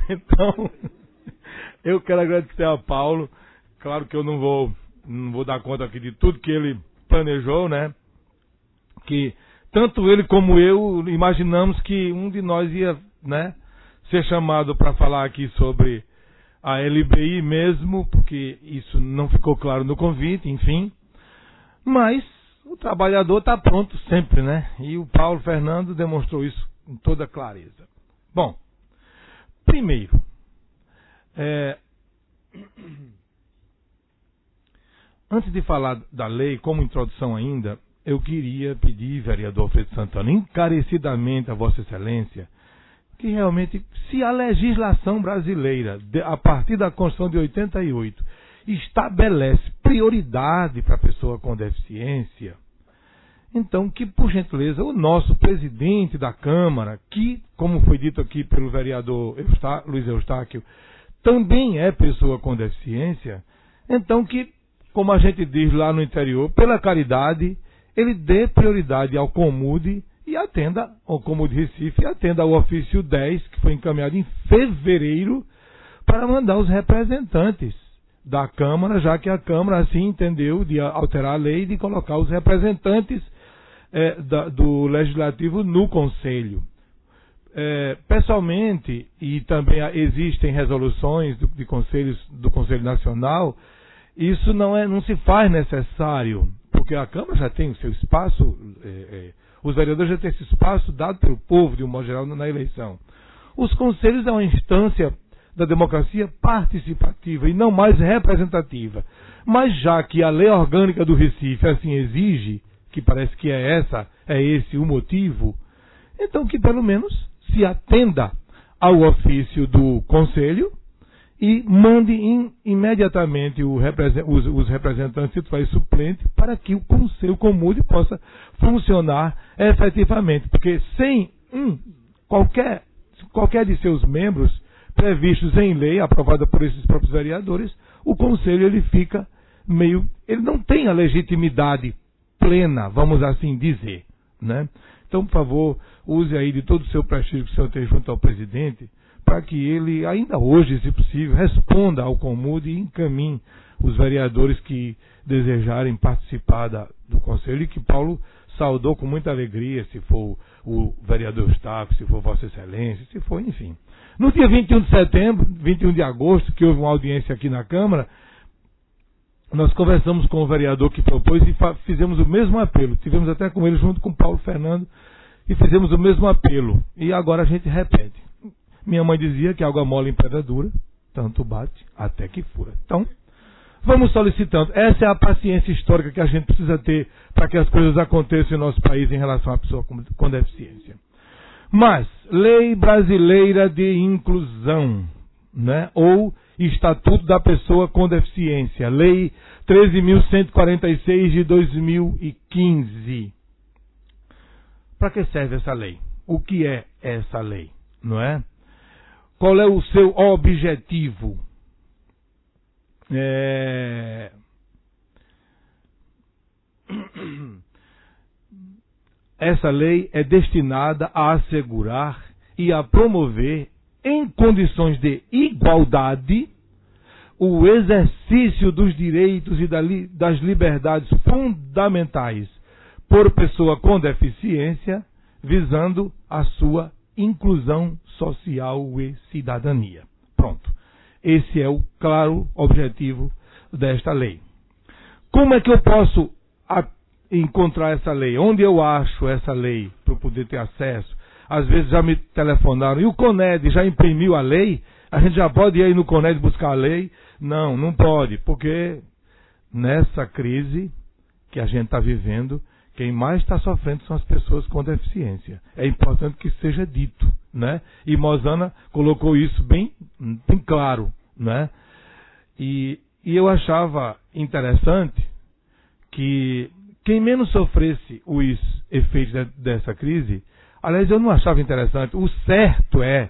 S9: Então, eu quero agradecer a Paulo. Claro que eu não vou dar conta aqui de tudo que ele planejou, né? Que tanto ele como eu imaginamos que um de nós ia, né, ser chamado para falar aqui sobre a LBI mesmo, porque isso não ficou claro no convite, enfim. Mas o trabalhador está pronto sempre, né? E o Paulo Fernando demonstrou isso com toda clareza. Bom, primeiro, antes de falar da lei, como introdução ainda, eu queria pedir, vereador Alfredo Santana, encarecidamente a Vossa Excelência, que realmente, se a legislação brasileira, a partir da Constituição de 88, estabelece prioridade para a pessoa com deficiência, então que, por gentileza, o nosso presidente da Câmara, que, como foi dito aqui pelo vereador Luiz Eustáquio, também é pessoa com deficiência, então que, como a gente diz lá no interior, pela caridade, ele dê prioridade ao Comude e e atenda, ou como de Recife, atenda ao ofício 10, que foi encaminhado em fevereiro, para mandar os representantes da Câmara, já que a Câmara assim entendeu de alterar a lei e de colocar os representantes do Legislativo no Conselho. Pessoalmente, e também existem resoluções do Conselho Nacional, isso não se faz necessário, porque a Câmara já tem o seu espaço, os vereadores já têm esse espaço dado pelo povo, de um modo geral, na eleição. Os conselhos é uma instância da democracia participativa e não mais representativa. Mas já que a lei orgânica do Recife assim exige, que parece que é esse o motivo, então que pelo menos se atenda ao ofício do Conselho e mande imediatamente os representantes titulares suplentes para que o Conselho Comude possa funcionar efetivamente. Porque sem qualquer de seus membros previstos em lei, aprovada por esses próprios vereadores, o Conselho ele fica ele não tem a legitimidade plena, vamos assim dizer, né? Então, por favor, use aí de todo o seu prestígio que o senhor tem junto ao presidente, para que ele, ainda hoje, se possível, responda ao Comude e encaminhe os vereadores que desejarem participar do Conselho, e que Paulo saudou com muita alegria, se for o vereador Eustáquio, se for Vossa Excelência, se for, enfim. No dia 21 de agosto, que houve uma audiência aqui na Câmara, nós conversamos com o vereador que propôs e fizemos o mesmo apelo. Tivemos até com ele junto com Paulo Fernando e fizemos o mesmo apelo. E agora a gente repete. Minha mãe dizia que água mole em pedra dura, tanto bate até que fura. Então, vamos solicitando. Essa é a paciência histórica que a gente precisa ter para que as coisas aconteçam em nosso país em relação à pessoa com deficiência. Mas, Lei Brasileira de Inclusão, né? Ou Estatuto da Pessoa com Deficiência, Lei 13.146 de 2015. Para que serve essa lei? O que é essa lei? Não é? Qual é o seu objetivo? Essa lei é destinada a assegurar e a promover, em condições de igualdade, o exercício dos direitos e das liberdades fundamentais por pessoa com deficiência, visando a sua inclusão social e cidadania. Pronto. Esse é o claro objetivo desta lei. Como é que eu posso encontrar essa lei? Onde eu acho essa lei para eu poder ter acesso? Às vezes já me telefonaram, e o CONED já imprimiu a lei? A gente já pode ir aí no CONED buscar a lei? Não, não pode, porque nessa crise que a gente está vivendo, quem mais está sofrendo são as pessoas com deficiência. É importante que seja dito, né? E Mosana colocou isso bem claro, né? E eu achava interessante que quem menos sofresse os efeitos dessa crise, aliás, eu não achava interessante, o certo é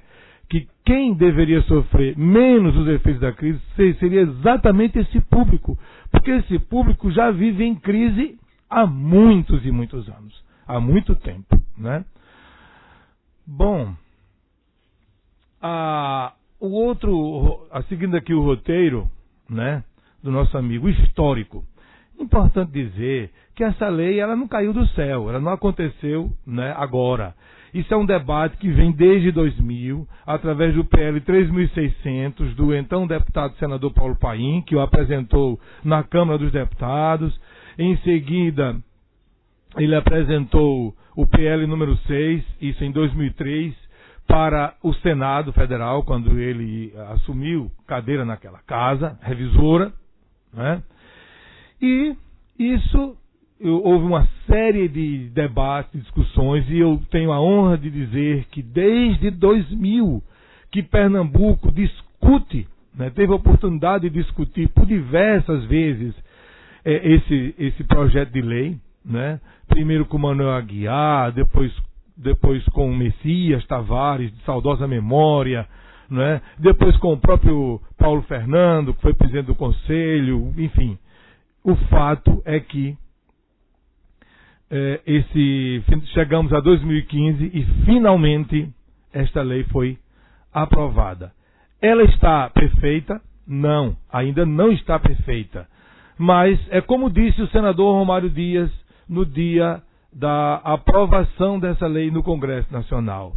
S9: que quem deveria sofrer menos os efeitos da crise seria exatamente esse público, porque esse público já vive em crise há muitos e muitos anos, há muito tempo, né? Bom, seguindo aqui o roteiro, né, do nosso amigo histórico, importante dizer que essa lei ela não caiu do céu, ela não aconteceu, né, agora. Isso é um debate que vem desde 2000, através do PL 3.600, do então deputado senador Paulo Paim, que o apresentou na Câmara dos Deputados. Em seguida, ele apresentou o PL número 6, isso em 2003, para o Senado Federal, quando ele assumiu cadeira naquela casa revisora, né? E isso, houve uma série de debates, discussões, e eu tenho a honra de dizer que desde 2000 que Pernambuco discute, né, teve a oportunidade de discutir por diversas vezes esse projeto de lei, né? Primeiro com Manuel Aguiar, depois com o Messias Tavares, de saudosa memória, né? Depois com o próprio Paulo Fernando, que foi presidente do Conselho, enfim. O fato é que chegamos a 2015 e finalmente esta lei foi aprovada. Ela está perfeita? Não, ainda não está perfeita. Mas é como disse o senador Romário Dias no dia da aprovação dessa lei no Congresso Nacional.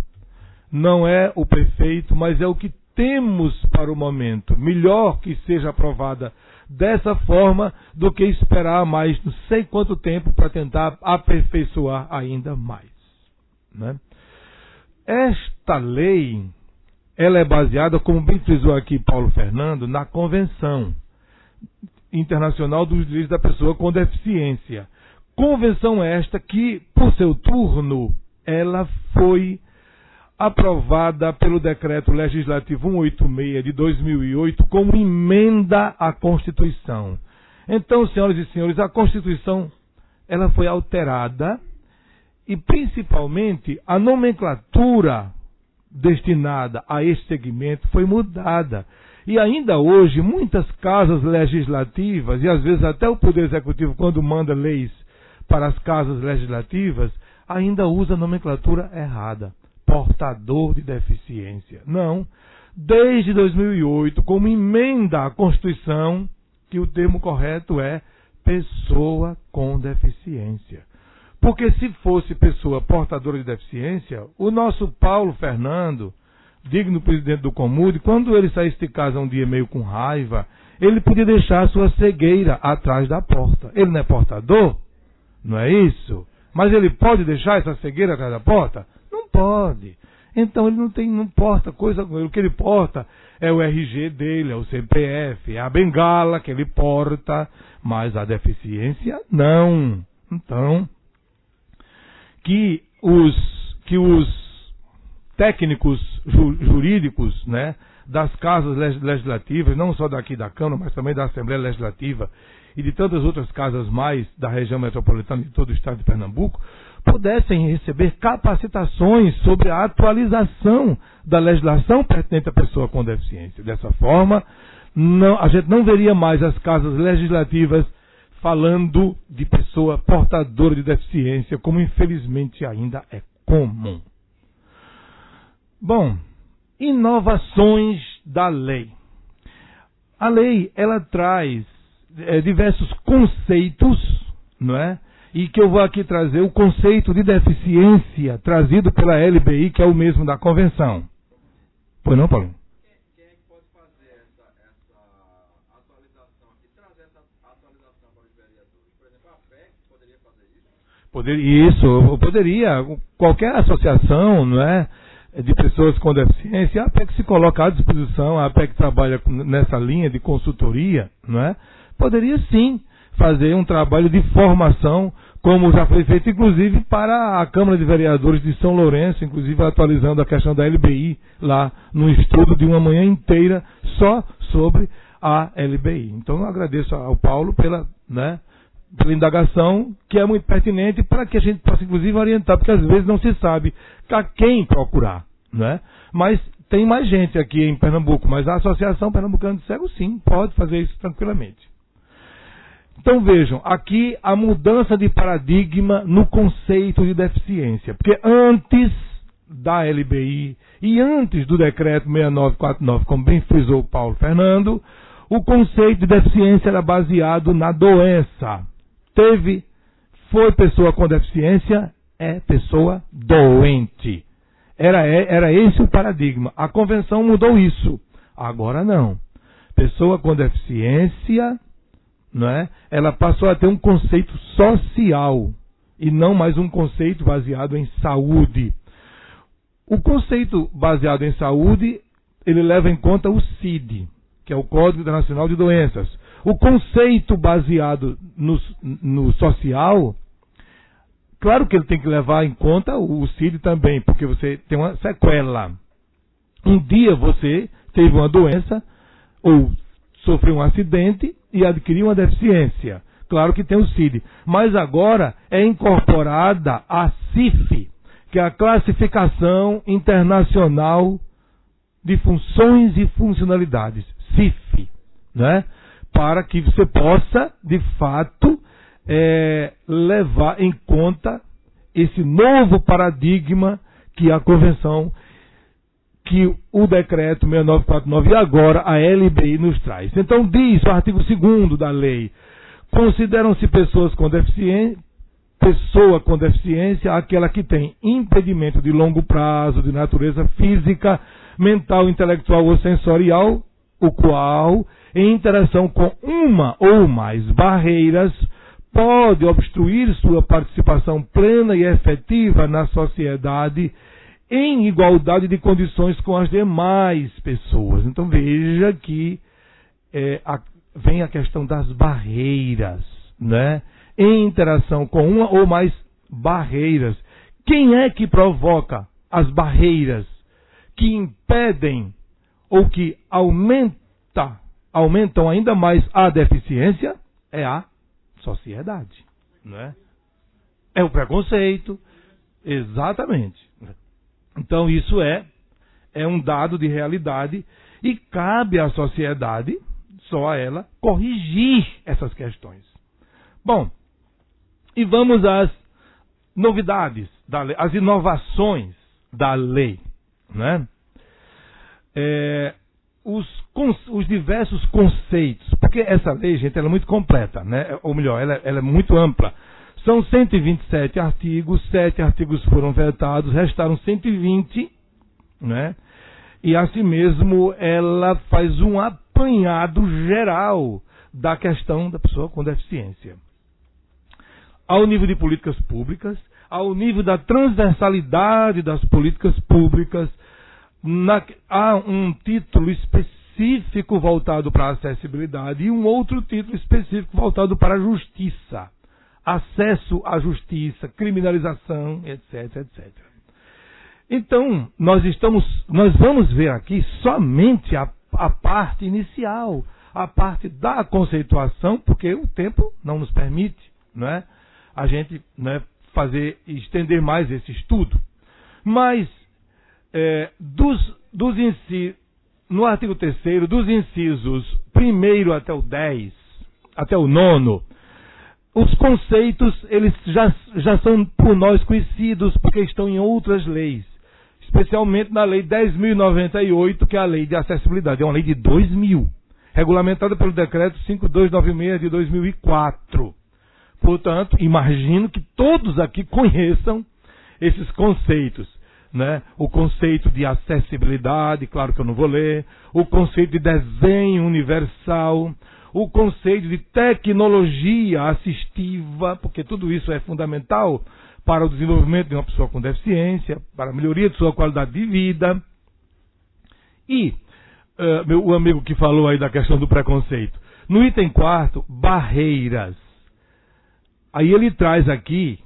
S9: Não é o perfeito, mas é o que temos para o momento. Melhor que seja aprovada dessa forma do que esperar mais não sei quanto tempo para tentar aperfeiçoar ainda mais. Né? Esta lei, ela é baseada, como bem frisou aqui Paulo Fernando, na Convenção Internacional dos Direitos da Pessoa com Deficiência. Convenção esta que, por seu turno, ela foi aprovada pelo Decreto Legislativo 186 de 2008 como emenda à Constituição. Então, senhoras e senhores, a Constituição ela foi alterada e, principalmente, a nomenclatura destinada a esse segmento foi mudada. E ainda hoje, muitas casas legislativas, e às vezes até o Poder Executivo, quando manda leis para as casas legislativas, ainda usa a nomenclatura errada. Portador de deficiência. Não. Desde 2008, como emenda à Constituição, que o termo correto é pessoa com deficiência. Porque se fosse pessoa portadora de deficiência, o nosso Paulo Fernando, digno presidente do Comude, quando ele saísse de casa um dia meio com raiva, ele podia deixar a sua cegueira atrás da porta. Ele não é portador? Não é isso? Mas ele pode deixar essa cegueira atrás da porta? Não pode. Então ele não porta coisa com ele. O que ele porta é o RG dele, é o CPF, é a bengala que ele porta, mas a deficiência não. Então, que os técnicos jurídicos, né, das casas legislativas, não só daqui da Câmara, mas também da Assembleia Legislativa e de tantas outras casas mais da região metropolitana de todo o estado de Pernambuco, pudessem receber capacitações sobre a atualização da legislação pertinente à pessoa com deficiência. Dessa forma, a gente não veria mais as casas legislativas falando de pessoa portadora de deficiência, como infelizmente ainda é comum. Bom, inovações da lei. A lei, ela traz diversos conceitos, não é? E que eu vou aqui trazer o conceito de deficiência trazido pela LBI, que é o mesmo da Convenção. Pois não, Paulinho?
S4: Quem é que pode fazer essa atualização aqui, trazer essa atualização para os vereadores? Por exemplo, a APEC poderia fazer isso?
S9: Eu poderia. Qualquer associação, não é, de pessoas com deficiência, a APEC se coloca à disposição, a APEC trabalha nessa linha de consultoria, não é? Poderia sim fazer um trabalho de formação, como já foi feito, inclusive, para a Câmara de Vereadores de São Lourenço, inclusive atualizando a questão da LBI, lá no estudo de uma manhã inteira, só sobre a LBI. Então, eu agradeço ao Paulo pela indagação, que é muito pertinente, para que a gente possa, inclusive, orientar, porque às vezes não se sabe a quem procurar, né? Mas tem mais gente aqui em Pernambuco, mas a Associação Pernambucana de Cegos, sim, pode fazer isso tranquilamente. Então vejam, aqui a mudança de paradigma no conceito de deficiência. Porque antes da LBI e antes do decreto 6949, como bem frisou o Paulo Fernando, o conceito de deficiência era baseado na doença. Foi pessoa com deficiência, é pessoa doente. Era esse o paradigma. A Convenção mudou isso. Agora não. Pessoa com deficiência, não é? Ela passou a ter um conceito social e não mais um conceito baseado em saúde. O conceito baseado em saúde, ele leva em conta o CID, que é o Código Internacional de Doenças. O conceito baseado no social, claro que ele tem que levar em conta o CID também, porque você tem uma sequela. Um dia você teve uma doença ou sofreu um acidente e adquiriu uma deficiência. Claro que tem o CID. Mas agora é incorporada a CIF, que é a Classificação Internacional de Funções e Funcionalidades. CIF, né? Para que você possa, de fato, levar em conta esse novo paradigma que a Convenção, que o Decreto 6949 e agora a LBI nos traz. Então diz o artigo 2º da lei: consideram-se pessoa com deficiência aquela que tem impedimento de longo prazo, de natureza física, mental, intelectual ou sensorial, o qual, em interação com uma ou mais barreiras, pode obstruir sua participação plena e efetiva na sociedade em igualdade de condições com as demais pessoas. Então veja que vem a questão das barreiras, né? Em interação com uma ou mais barreiras. Quem é que provoca as barreiras que impedem ou que aumentam ainda mais a deficiência? É a sociedade, né? É o preconceito, exatamente. Então isso é um dado de realidade e cabe à sociedade, só a ela, corrigir essas questões. Bom, e vamos às novidades da lei, às inovações da lei, né? Os diversos conceitos, porque essa lei, gente, ela é muito completa, né? Ou melhor, ela é muito ampla. São 127 artigos, 7 artigos foram vetados, restaram 120, né? E assim mesmo ela faz um apanhado geral da questão da pessoa com deficiência. Ao nível de políticas públicas, ao nível da transversalidade das políticas públicas, há um título específico voltado para a acessibilidade e um outro título específico voltado para a justiça. Acesso à justiça, criminalização, etc, etc. Então, nós vamos ver aqui somente a parte inicial, a parte da conceituação, porque o tempo não nos permite, não é? A gente, né, estender mais esse estudo. Mas, no artigo 3º, dos incisos 1º até o 10, até o 9º, os conceitos, eles já são por nós conhecidos, porque estão em outras leis. Especialmente na Lei 10.098, que é a Lei de Acessibilidade. É uma lei de 2000, regulamentada pelo Decreto 5296 de 2004. Portanto, imagino que todos aqui conheçam esses conceitos, né? O conceito de acessibilidade, claro que eu não vou ler, o conceito de desenho universal, o conceito de tecnologia assistiva, porque tudo isso é fundamental para o desenvolvimento de uma pessoa com deficiência, para a melhoria de sua qualidade de vida. E o amigo que falou aí da questão do preconceito. No item 4º, barreiras. Aí ele traz aqui...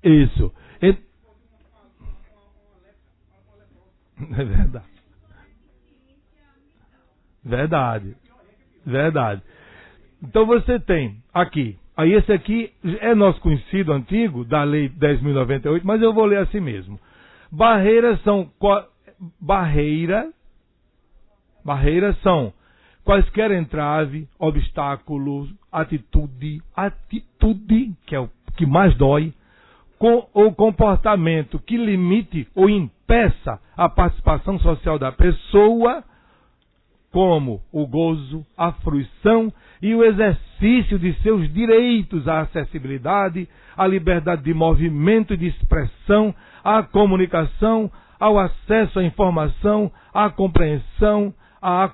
S9: Isso. É verdade. Verdade. Então você tem aqui. Aí esse aqui é nosso conhecido antigo, da Lei 10.098, mas eu vou ler assim mesmo. Barreiras são quaisquer entrave, obstáculos, atitude, que é o que mais dói, ou comportamento que limite ou impeça a participação social da pessoa, como o gozo, a fruição e o exercício de seus direitos à acessibilidade, à liberdade de movimento e de expressão, à comunicação, ao acesso à informação, à compreensão, à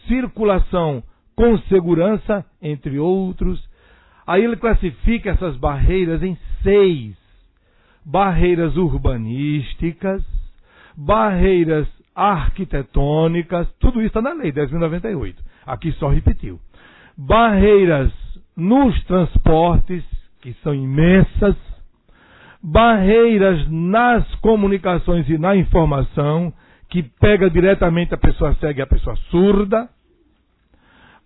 S9: circulação com segurança, entre outros. Aí ele classifica essas barreiras em 6. Barreiras urbanísticas, barreiras arquitetônicas, tudo isso está na lei 10.098. Aqui só repetiu. Barreiras nos transportes, que são imensas. Barreiras nas comunicações e na informação, que pega diretamente a pessoa cega e a pessoa surda.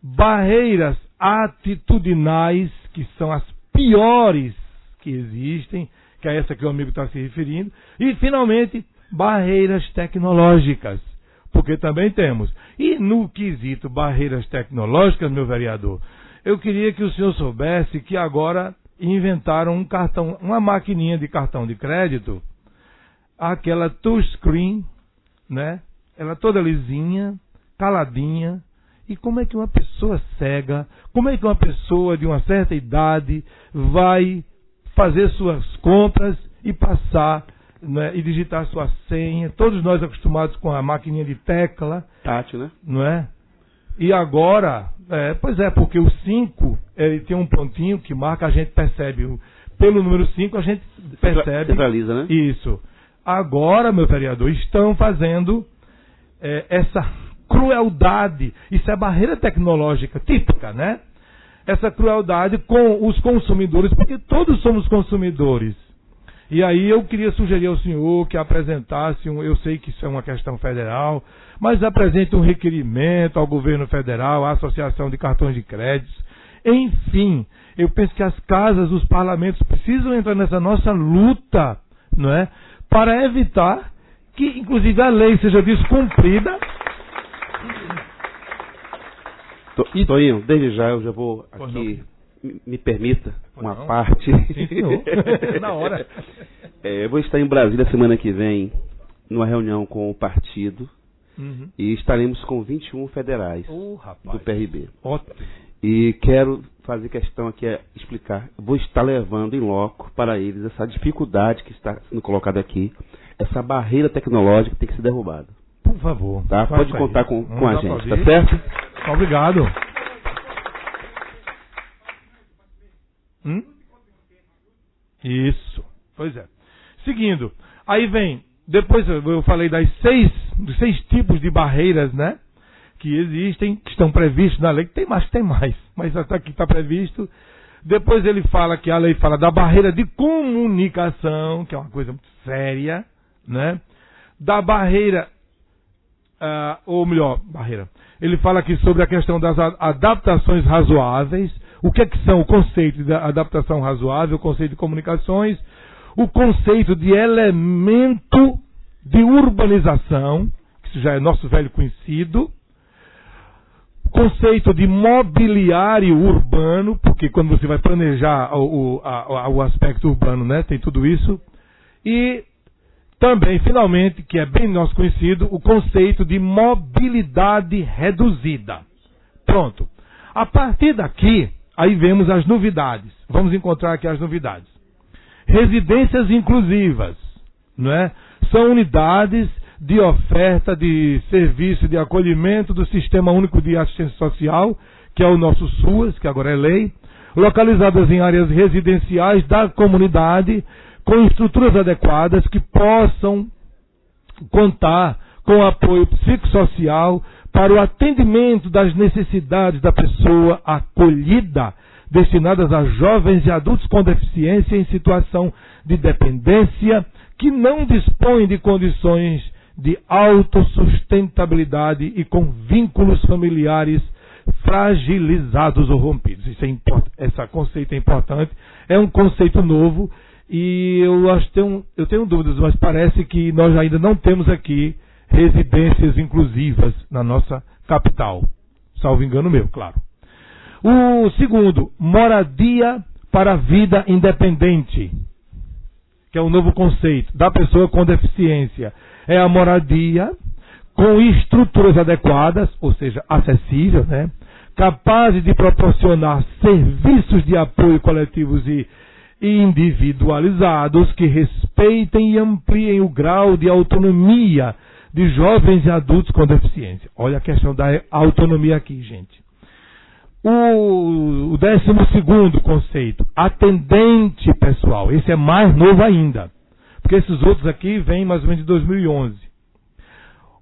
S9: Barreiras atitudinais, que são as piores que existem, que é essa que o amigo está se referindo. E, finalmente, barreiras tecnológicas, porque também temos. E no quesito barreiras tecnológicas, meu vereador, eu queria que o senhor soubesse que agora inventaram um cartão, uma maquininha de cartão de crédito, aquela touchscreen, né? Ela toda lisinha, caladinha. E como é que uma pessoa cega, como é que uma pessoa de uma certa idade vai fazer suas compras e passar, né, e digitar sua senha? Todos nós acostumados com a maquininha de tecla.
S5: Tátil, né?
S9: Não é? E agora, pois é, porque o 5, ele tem um pontinho que marca, a gente percebe. Pelo número 5 a gente percebe.
S5: Centraliza, né?
S9: Isso. Agora, meu vereador, estão fazendo essa crueldade. Isso é barreira tecnológica típica, né? Essa crueldade com os consumidores, porque todos somos consumidores. E aí eu queria sugerir ao senhor que apresentasse, eu sei que isso é uma questão federal, mas apresente um requerimento ao governo federal, à Associação de Cartões de Créditos. Enfim, eu penso que as casas, os parlamentos precisam entrar nessa nossa luta, não é? Para evitar que, inclusive, a lei seja descumprida.
S5: Toinho, desde já eu já vou aqui, me permita uma parte.
S9: Sim, senhor. Na hora.
S5: Eu vou estar em Brasília semana que vem, numa reunião com o partido, e estaremos com 21 federais do PRB.
S9: Ótimo.
S5: E quero fazer questão aqui, explicar. Vou estar levando em loco para eles essa dificuldade que está sendo colocada aqui, essa barreira tecnológica que tem que ser derrubada.
S9: Por favor.
S5: Tá? Pode contar com a gente, tá certo?
S9: Obrigado. Isso. Pois é. Seguindo. Aí vem, depois eu falei dos seis tipos de barreiras, né? Que existem, que estão previstos na lei. Tem mais. Mas até aqui está previsto. Depois ele fala que a lei fala da barreira de comunicação, que é uma coisa muito séria, né? Da barreira, barreira. Ele fala aqui sobre a questão das adaptações razoáveis. O que são o conceito de adaptação razoável, o conceito de comunicações, o conceito de elemento de urbanização, que isso já é nosso velho conhecido, conceito de mobiliário urbano, porque quando você vai planejar o aspecto urbano, né, tem tudo isso, e também, finalmente, que é bem nosso conhecido, o conceito de mobilidade reduzida. Pronto. A partir daqui, aí vemos as novidades. Vamos encontrar aqui as novidades. Residências inclusivas, não é? São unidades de oferta de serviço de acolhimento do Sistema Único de Assistência Social, que é o nosso SUAS, que agora é lei, localizadas em áreas residenciais da comunidade, com estruturas adequadas que possam contar com apoio psicossocial para o atendimento das necessidades da pessoa acolhida, destinadas a jovens e adultos com deficiência em situação de dependência, que não dispõem de condições de autossustentabilidade e com vínculos familiares fragilizados ou rompidos. Esse conceito é importante, é um conceito novo e eu tenho dúvidas, mas parece que nós ainda não temos aqui residências inclusivas na nossa capital. Salvo engano meu, claro. O segundo, moradia para a vida independente, que é um novo conceito da pessoa com deficiência. É a moradia com estruturas adequadas, ou seja, acessível, né? Capazes de proporcionar serviços de apoio coletivos e individualizados que respeitem e ampliem o grau de autonomia de jovens e adultos com deficiência. Olha a questão da autonomia aqui, gente. O 12º conceito, atendente pessoal. Esse é mais novo ainda, porque esses outros aqui vêm mais ou menos de 2011.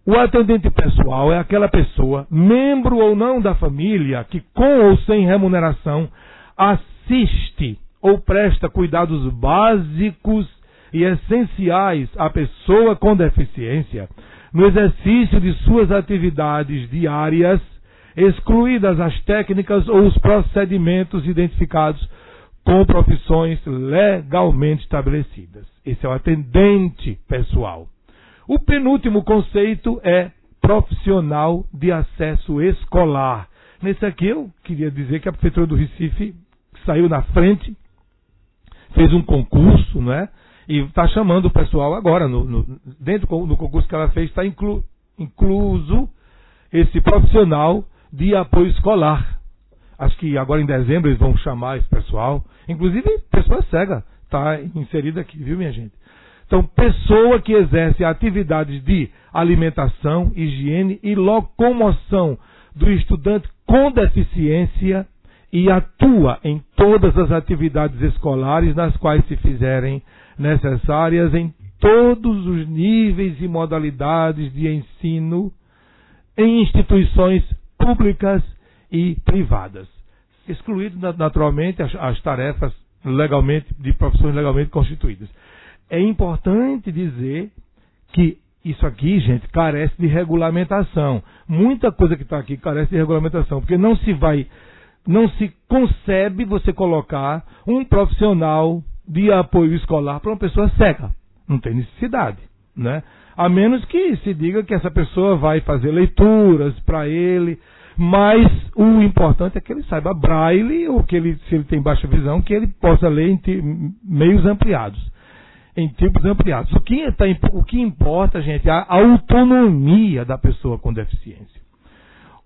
S9: O atendente pessoal é aquela pessoa, membro ou não da família, que com ou sem remuneração assiste ou presta cuidados básicos e essenciais à pessoa com deficiência no exercício de suas atividades diárias, excluídas as técnicas ou os procedimentos identificados com profissões legalmente estabelecidas. Esse é o atendente pessoal. O penúltimo conceito é profissional de acesso escolar. Nesse aqui eu queria dizer que a Prefeitura do Recife saiu na frente, fez um concurso, né? E está chamando o pessoal agora, dentro do concurso que ela fez, está incluso esse profissional de apoio escolar. Acho que agora em dezembro eles vão chamar esse pessoal, inclusive pessoa cega está inserida aqui, viu, minha gente? Então, pessoa que exerce atividades de alimentação, higiene e locomoção do estudante com deficiência e atua em todas as atividades escolares nas quais se fizerem necessárias em todos os níveis e modalidades de ensino em instituições públicas e privadas, excluído naturalmente as tarefas legalmente de profissões legalmente constituídas. É importante dizer que isso aqui, gente, carece de regulamentação. Muita coisa que está aqui carece de regulamentação, porque não se concebe você colocar um profissional de apoio escolar para uma pessoa cega. Não tem necessidade, né? A menos que se diga que essa pessoa vai fazer leituras para ele, mas o importante é que ele saiba braille, ou que ele, se ele tem baixa visão, que ele possa ler em meios ampliados, em tipos ampliados. O que importa, gente, é a autonomia da pessoa com deficiência.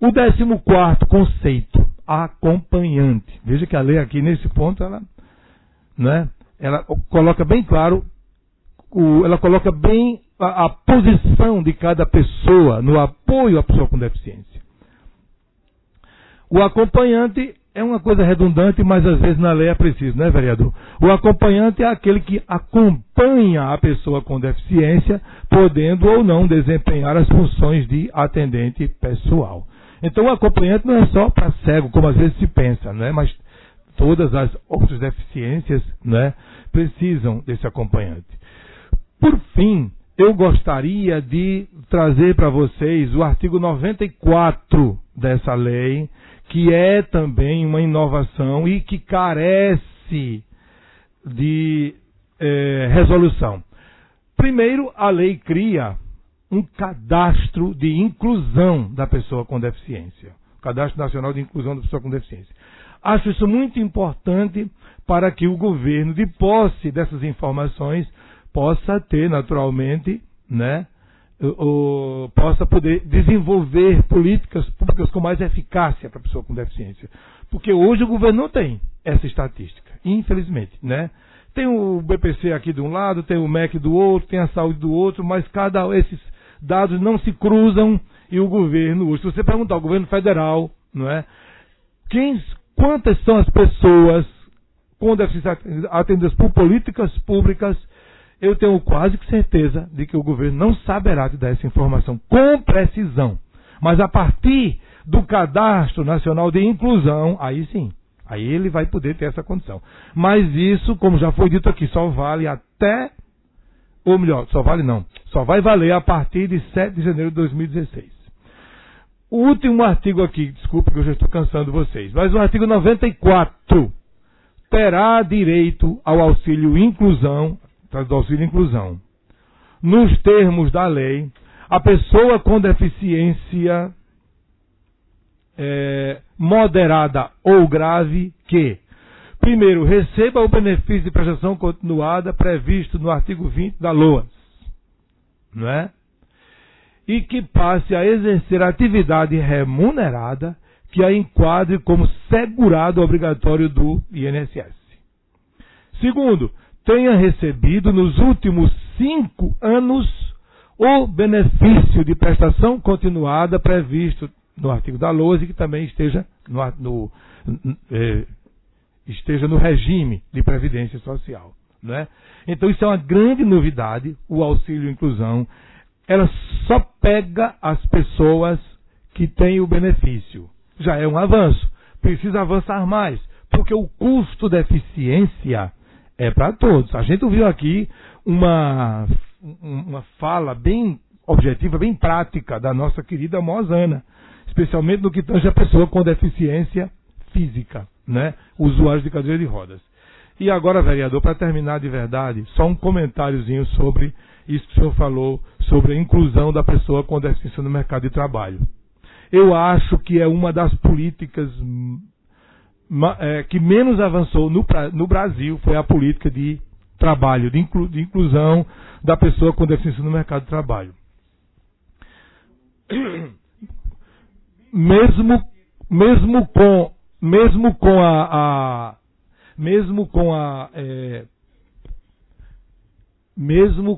S9: O 14º conceito, acompanhante. Veja que a lei aqui, nesse ponto, ela coloca bem claro, ela coloca bem a posição de cada pessoa no apoio à pessoa com deficiência. O acompanhante é uma coisa redundante, mas às vezes na lei é preciso, né, vereador? O acompanhante é aquele que acompanha a pessoa com deficiência, podendo ou não desempenhar as funções de atendente pessoal. Então o acompanhante não é só para cego, como às vezes se pensa, né? Mas todas as outras deficiências, né, precisam desse acompanhante. Por fim, eu gostaria de trazer para vocês o artigo 94 dessa lei, que é também uma inovação e que carece de resolução. Primeiro, a lei cria um cadastro de inclusão da pessoa com deficiência. Cadastro Nacional de Inclusão da Pessoa com Deficiência. Acho isso muito importante para que o governo, de posse dessas informações, possa ter, naturalmente, né, possa poder desenvolver políticas públicas com mais eficácia para a pessoa com deficiência. Porque hoje o governo não tem essa estatística, infelizmente, né? Tem o BPC aqui de um lado, tem o MEC do outro, tem a saúde do outro, mas esses dados não se cruzam e o governo hoje, se você perguntar ao governo federal, não é? Quantas são as pessoas com deficiência atendidas por políticas públicas, eu tenho quase que certeza de que o governo não saberá te dar essa informação com precisão. Mas a partir do Cadastro Nacional de Inclusão, aí sim, aí ele vai poder ter essa condição. Mas isso, como já foi dito aqui, só vale até, ou melhor, só vai valer a partir de 7 de janeiro de 2016. O último artigo aqui, desculpe que eu já estou cansando vocês, mas o artigo 94 terá direito ao auxílio inclusão, do auxílio inclusão. Nos termos da lei, a pessoa com deficiência moderada ou grave que, primeiro, receba o benefício de prestação continuada previsto no artigo 20 da LOAS, não é? E que passe a exercer atividade remunerada que a enquadre como segurado obrigatório do INSS. Segundo, tenha recebido nos últimos 5 anos o benefício de prestação continuada previsto no artigo da LOAS e que também esteja no regime de previdência social, né? Então isso é uma grande novidade, o auxílio inclusão. Ela só pega as pessoas que têm o benefício. Já é um avanço. Precisa avançar mais, porque o custo da eficiência é para todos. A gente ouviu aqui uma fala bem objetiva, bem prática da nossa querida Mozana, especialmente no que tange a pessoa com deficiência física, né? Usuários de cadeira de rodas. E agora, vereador, para terminar de verdade, só um comentáriozinho sobre isso que o senhor falou sobre a inclusão da pessoa com deficiência no mercado de trabalho. Eu acho que é uma das políticas que menos avançou no Brasil, foi a política de trabalho, de inclusão da pessoa com deficiência no mercado de trabalho. Mesmo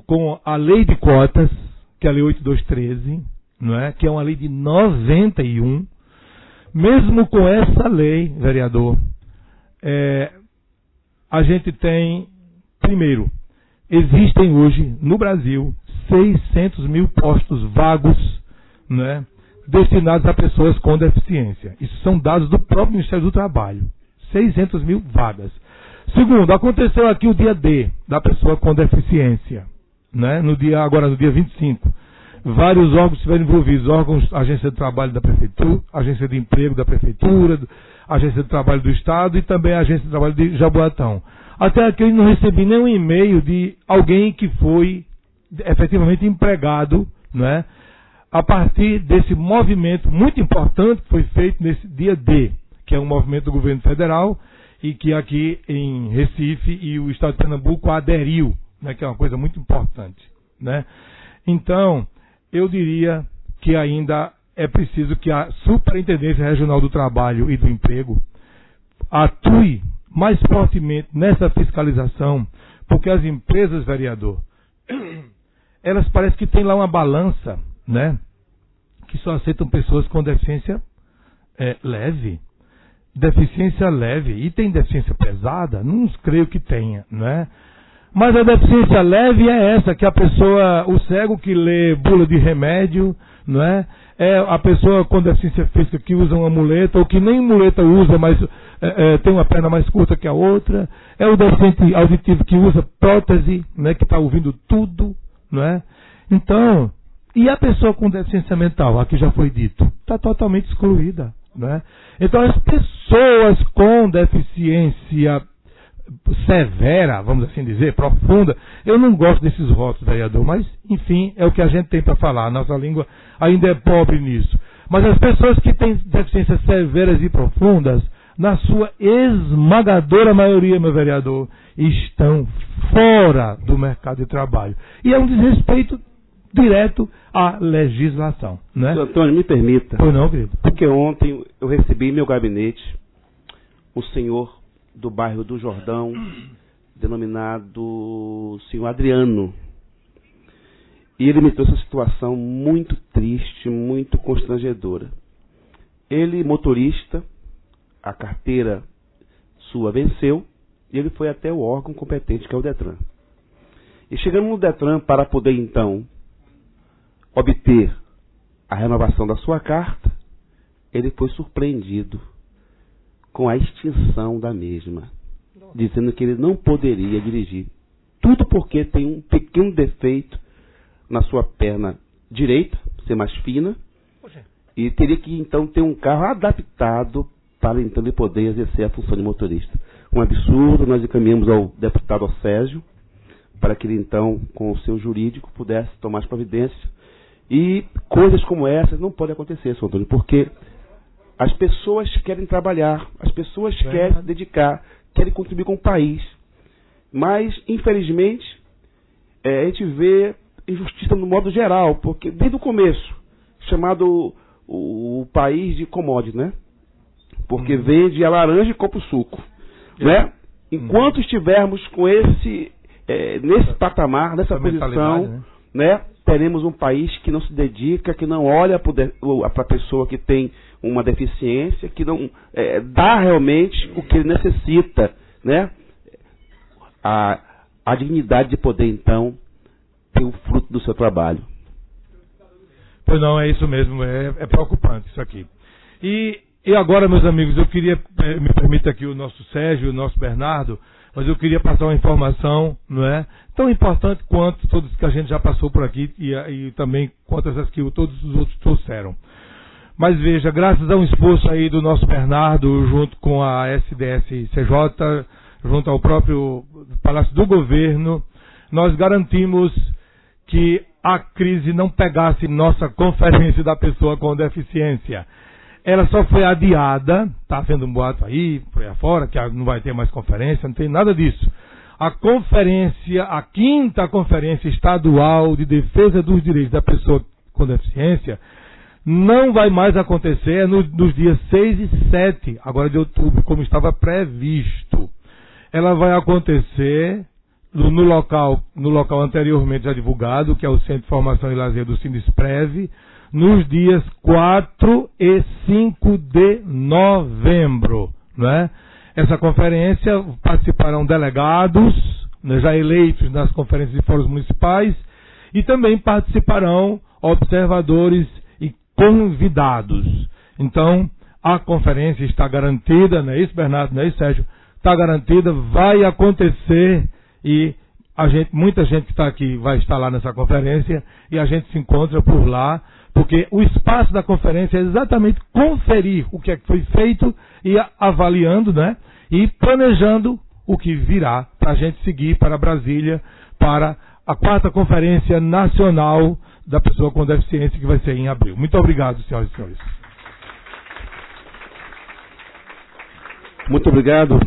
S9: com a lei de cotas, que é a lei 8213, não é? Que é uma lei de 91, mesmo com essa lei, vereador, a gente tem, primeiro, existem hoje no Brasil 600 mil postos vagos, né, destinados a pessoas com deficiência. Isso são dados do próprio Ministério do Trabalho. 600 mil vagas. Segundo, aconteceu aqui o dia D da pessoa com deficiência, né? Agora no dia 25. Vários órgãos estiveram envolvidos, agência de trabalho da prefeitura, agência de emprego da prefeitura, agência de trabalho do estado e também a agência de trabalho de Jaboatão. Até aqui eu não recebi nenhum e-mail de alguém que foi efetivamente empregado, né? A partir desse movimento muito importante que foi feito nesse dia D, que é um movimento do governo federal e que aqui em Recife e o estado de Pernambuco aderiu, né, que é uma coisa muito importante, né? Então, eu diria que ainda é preciso que a Superintendência Regional do Trabalho e do Emprego atue mais fortemente nessa fiscalização, porque as empresas, vereador, elas parecem que têm lá uma balança, né, que só aceitam pessoas com deficiência leve. Deficiência leve. E tem deficiência pesada? Não creio que tenha, né? Mas a deficiência leve é essa, que a pessoa, o cego que lê bula de remédio, não é? É a pessoa com deficiência física que usa uma muleta, ou que nem muleta usa, mas tem uma perna mais curta que a outra. É o deficiente auditivo que usa prótese, né, que está ouvindo tudo, não é? Então, e a pessoa com deficiência mental, aqui já foi dito, está totalmente excluída, né? Então, as pessoas com deficiência severa, vamos assim dizer, profunda, eu não gosto desses rótulos, vereador, mas, enfim, é o que a gente tem para falar. Nossa língua ainda é pobre nisso. Mas as pessoas que têm deficiências severas e profundas, na sua esmagadora maioria, meu vereador, estão fora do mercado de trabalho. E é um desrespeito direto à legislação, né?
S5: Senhor Antônio, me permita.
S9: Pois não, querido.
S5: Porque ontem eu recebi em meu gabinete o senhor do bairro do Jordão, denominado senhor Adriano. E ele me trouxe uma situação muito triste, muito constrangedora. Ele, motorista, a carteira sua venceu, e ele foi até o órgão competente, que é o Detran. E chegando no Detran para poder, então, obter a renovação da sua carta, ele foi surpreendido com a extinção da mesma, dizendo que ele não poderia dirigir. Tudo porque tem um pequeno defeito na sua perna direita, ser mais fina, e teria que então ter um carro adaptado para então ele poder exercer a função de motorista. Um absurdo. Nós encaminhamos ao deputado Océsio para que ele então, com o seu jurídico, pudesse tomar as providências. E coisas como essas não podem acontecer, senhor Antônio, porque as pessoas querem trabalhar, as pessoas querem se dedicar, querem contribuir com o país. Mas, infelizmente, a gente vê injustiça no modo geral, porque desde o começo, chamado o país de commodity, né? Porque vende a laranja e compra o suco, né? Enquanto estivermos com nesse patamar, nessa posição, né? Teremos um país que não se dedica, que não olha para a pessoa que tem uma deficiência, que não dá realmente o que ele necessita, né? A dignidade de poder, então, ter o fruto do seu trabalho.
S9: Pois não, é isso mesmo, é preocupante isso aqui. E agora, meus amigos, eu queria, me permita aqui o nosso Sérgio, o nosso Bernardo, mas eu queria passar uma informação, não é? Tão importante quanto todas que a gente já passou por aqui e também quanto as que todos os outros trouxeram. Mas veja, graças a um esforço aí do nosso Bernardo, junto com a SDS-CJ, junto ao próprio Palácio do Governo, nós garantimos que a crise não pegasse nossa conferência da pessoa com deficiência. Ela só foi adiada, está sendo um boato aí, por aí afora, que não vai ter mais conferência, não tem nada disso. A conferência, a 5ª Conferência Estadual de Defesa dos Direitos da Pessoa com Deficiência, não vai mais acontecer nos dias 6 e 7, agora de outubro, como estava previsto. Ela vai acontecer no local anteriormente já divulgado, que é o Centro de Formação e Lazer do Sindesprev, nos dias 4 e 5 de novembro. Né? Essa conferência participarão delegados, né, já eleitos nas conferências de fóruns municipais, e também participarão observadores e convidados. Então, a conferência está garantida, não é isso, Bernardo, não é isso, Sérgio? Está garantida, vai acontecer, e muita gente que está aqui vai estar lá nessa conferência, e a gente se encontra por lá, porque o espaço da conferência é exatamente conferir o que é que foi feito e avaliando, né? E planejando o que virá para a gente seguir para Brasília, para a 4ª Conferência Nacional da Pessoa com Deficiência, que vai ser em abril. Muito obrigado, senhoras e senhores.
S5: Muito obrigado,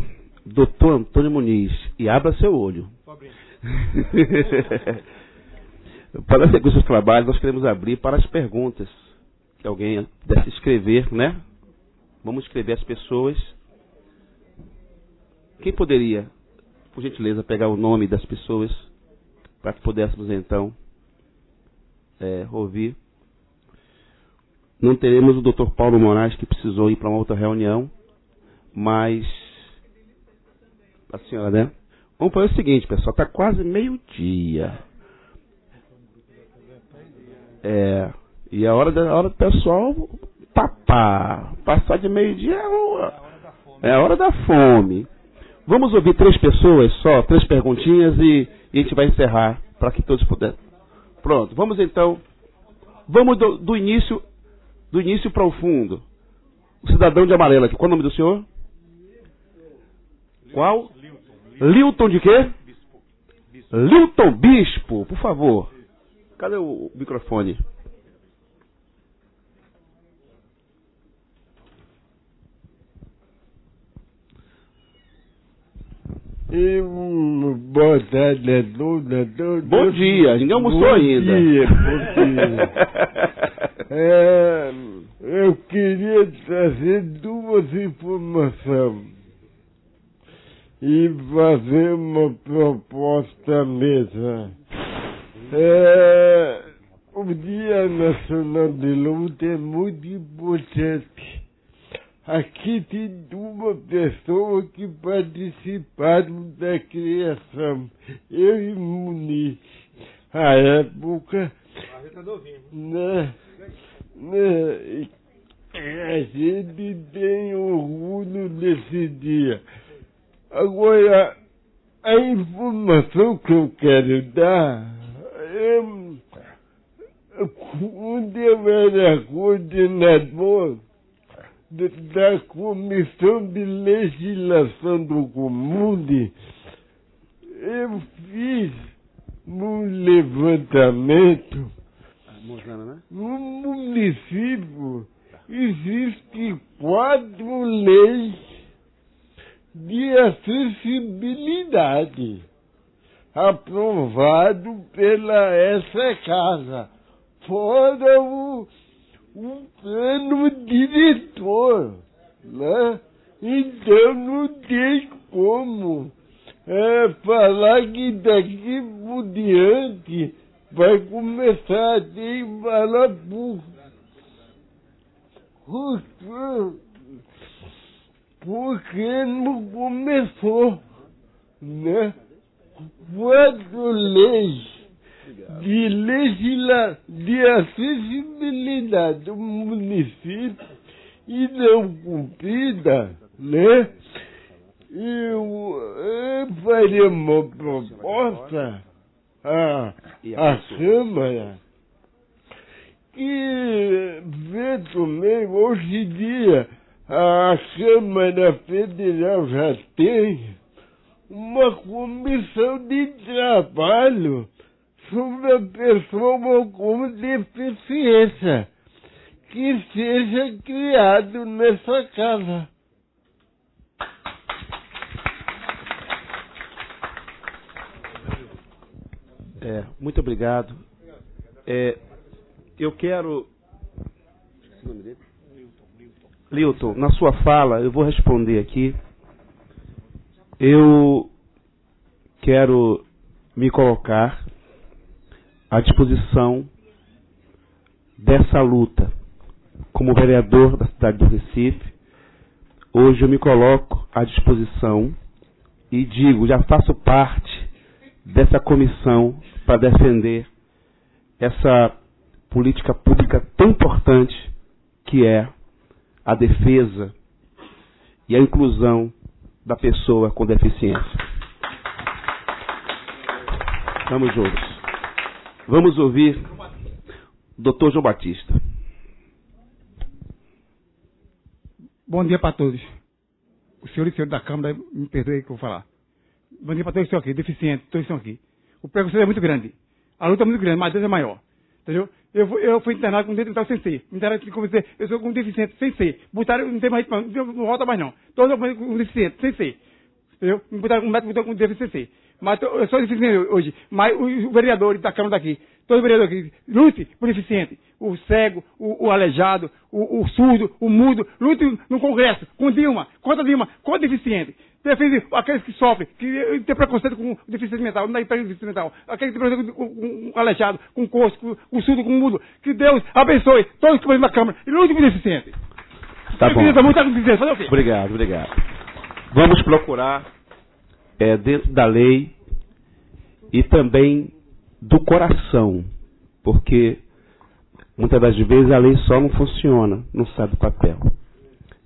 S5: doutor Antônio Muniz. E abra seu olho. Para seguir os seus trabalhos, nós queremos abrir para as perguntas que alguém deve escrever, né? Vamos escrever as pessoas. Quem poderia, por gentileza, pegar o nome das pessoas para que pudéssemos então ouvir? Não teremos o Dr. Paulo Moraes, que precisou ir para uma outra reunião, mas a senhora, né? Vamos fazer o seguinte, pessoal, está quase meio-dia. E a hora do pessoal passar de meio-dia é a hora da fome. Vamos ouvir 3 pessoas só, 3 perguntinhas e a gente vai encerrar para que todos puderem. Pronto, vamos então. Vamos do início para o fundo. O cidadão de amarelo aqui. Qual o nome do senhor? Qual? Lilton de quê? Lilton Bispo, por favor. Cadê o microfone?
S1: Boa tarde a todos.
S5: Bom dia, ninguém almoçou ainda.
S1: Bom dia. Eu queria trazer 2 informações e fazer uma proposta à mesa. O Dia Nacional de Luta é muito importante. Aqui tem 2 pessoas que participaram da criação, eu e Muniz. À época, a gente tem orgulho desse dia. Agora, a informação que eu quero dar quando eu era coordenador da Comissão de Legislação do Comude, eu fiz um levantamento. No município existem 4 leis de acessibilidade aprovado pela essa casa, fora o plano diretor, né? Então não tem como falar que daqui por diante vai começar a ter falar porque não começou, né? 4 leis de acessibilidade do município e não cumprida, né? Eu faria uma proposta à Câmara que vê também, hoje em dia, a Câmara Federal já tem uma comissão de trabalho sobre a pessoa com deficiência que seja criado nessa casa.
S5: Muito obrigado. Eu quero... Esqueci o nome dele? Lilton, na sua fala, eu vou responder aqui. Eu quero me colocar à disposição dessa luta. Como vereador da cidade do Recife, hoje eu me coloco à disposição e digo, já faço parte dessa comissão para defender essa política pública tão importante que é a defesa e a inclusão da pessoa com deficiência. Vamos juntos. Vamos ouvir o Dr. João Batista.
S10: Bom dia para todos. O senhor e o senhor da Câmara, me perdoe que eu vou falar. Bom dia para todos que estão aqui, deficientes, todos estão aqui. O preconceito é muito grande. A luta é muito grande, mas Deus é maior. Entendeu? Eu fui internado com dedo sem ser. Me internado com deficiente, eu sou com deficiente sem ser. Botaram, não tem mais, não volta mais não. Todos com deficiente sem ser. Entendeu? Me botaram com médico, com deficiente sem ser. Mas eu sou deficiente hoje. Mas os vereadores da Câmara daqui, todos os vereadores aqui, lute por deficiente. O cego, o aleijado, o surdo, o mudo, lute no Congresso, com Dilma, contra o deficiente. Defende aqueles que sofrem, que tem preconceito com deficiência mental, não dá emprego de deficiência mental. Aqueles que tem preconceito com aleijado, com coxo, com surdo, com mudo. Que Deus abençoe todos que vão na Câmara e lute por deficiente.
S5: Tá bom.
S10: Obrigado.
S5: Vamos procurar dentro da lei e também do coração, porque muitas das vezes a lei só não funciona, não sai do papel.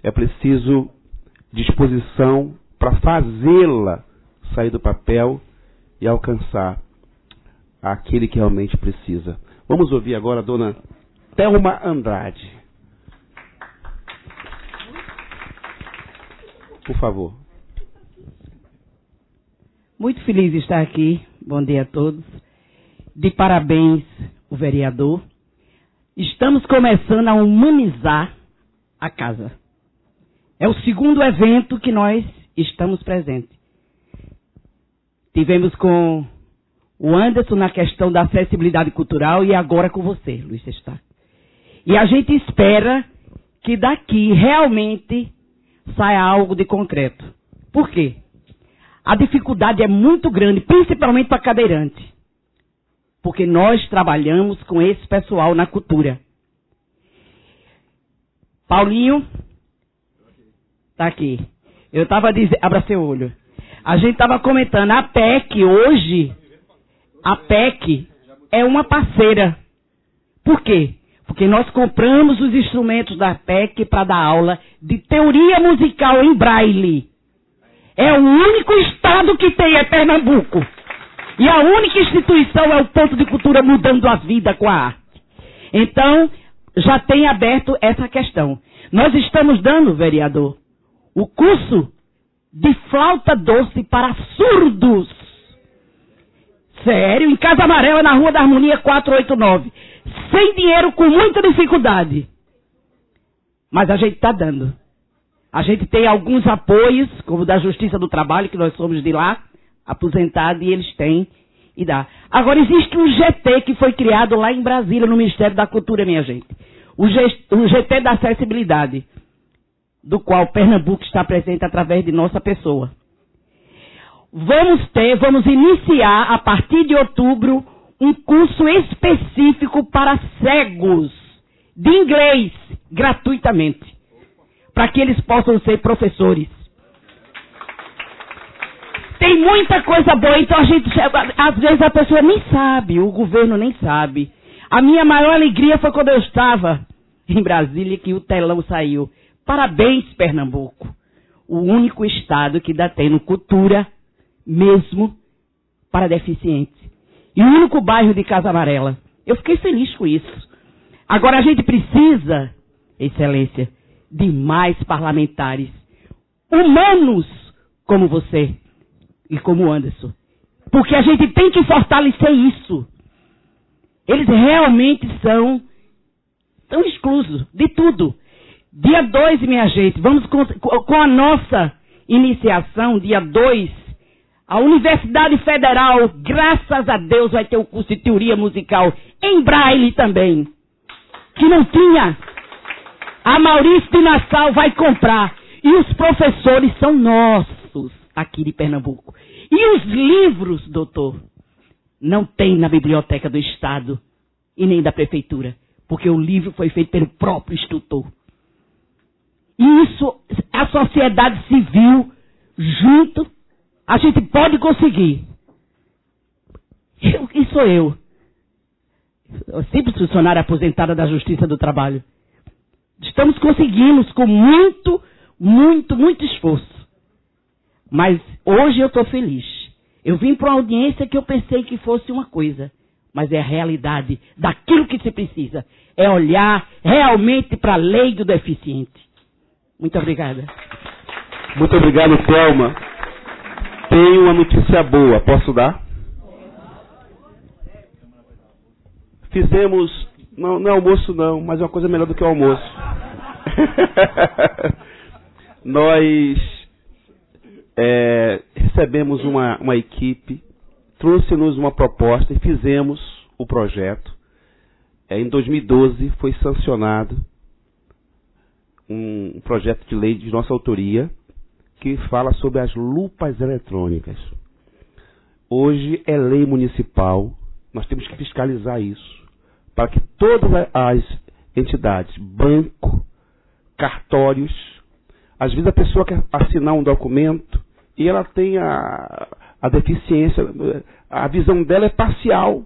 S5: É preciso disposição para fazê-la sair do papel e alcançar aquele que realmente precisa. Vamos ouvir agora a dona Thelma Andrade. Por favor.
S11: Muito feliz de estar aqui. Bom dia a todos. De parabéns, o vereador. Estamos começando a humanizar a casa. É o segundo evento que nós estamos presentes. Tivemos com o Anderson na questão da acessibilidade cultural e agora com você, Luiz Sestá. E a gente espera que daqui realmente saia algo de concreto. Por quê? A dificuldade é muito grande, principalmente para cadeirante. Porque nós trabalhamos com esse pessoal na cultura. Paulinho, tá aqui. Eu estava dizendo, abra seu olho. A gente estava comentando, a PEC hoje, a PEC é uma parceira. Por quê? Porque nós compramos os instrumentos da PEC para dar aula de teoria musical em braille. É o único estado que tem, é Pernambuco. E a única instituição é o Ponto de Cultura Mudando a Vida com a Arte. Então, já tem aberto essa questão. Nós estamos dando, vereador, o curso de flauta doce para surdos. Sério, em Casa Amarela, na Rua da Harmonia 489. Sem dinheiro, com muita dificuldade. Mas a gente está dando. A gente tem alguns apoios, como da Justiça do Trabalho, que nós somos de lá, aposentados, e eles têm e dá. Agora, existe um GT que foi criado lá em Brasília, no Ministério da Cultura, minha gente. O GT da Acessibilidade, do qual Pernambuco está presente através de nossa pessoa. Vamos iniciar, a partir de outubro, um curso específico para cegos, de inglês, gratuitamente, para que eles possam ser professores. Tem muita coisa boa, então às vezes a pessoa nem sabe, o governo nem sabe. A minha maior alegria foi quando eu estava em Brasília que o telão saiu. Parabéns, Pernambuco. O único estado que ainda tem cultura mesmo para deficientes. E o único bairro de Casa Amarela. Eu fiquei feliz com isso. Agora a gente precisa, Excelência, de mais parlamentares humanos como você e como o Anderson. Porque a gente tem que fortalecer isso. Eles realmente estão exclusos de tudo. Dia 2, minha gente, vamos com a nossa iniciação, dia 2, a Universidade Federal, graças a Deus, vai ter o curso de teoria musical em Braille também, que não tinha. A Maurício de Nassau vai comprar. E os professores são nossos aqui de Pernambuco. E os livros, doutor, não tem na Biblioteca do Estado e nem da Prefeitura, porque o livro foi feito pelo próprio instrutor. E isso, a sociedade civil, junto, a gente pode conseguir. E sou eu. Simples funcionária aposentada da Justiça do Trabalho. Estamos conseguindo com muito esforço. Mas hoje eu estou feliz. Eu vim para uma audiência que eu pensei que fosse uma coisa, mas é a realidade daquilo que se precisa. É olhar realmente para a lei do deficiente. Muito obrigada.
S5: Muito obrigado, Thelma. Tenho uma notícia boa, posso dar? Fizemos, não é almoço não, mas é uma coisa melhor do que o almoço. Nós recebemos uma equipe, trouxe-nos uma proposta e fizemos o projeto. Em 2012 foi sancionado um projeto de lei de nossa autoria que fala sobre as lupas eletrônicas. Hoje é lei municipal, nós temos que fiscalizar isso, para que todas as entidades, banco, cartórios, às vezes a pessoa quer assinar um documento e ela tem a deficiência, a visão dela é parcial.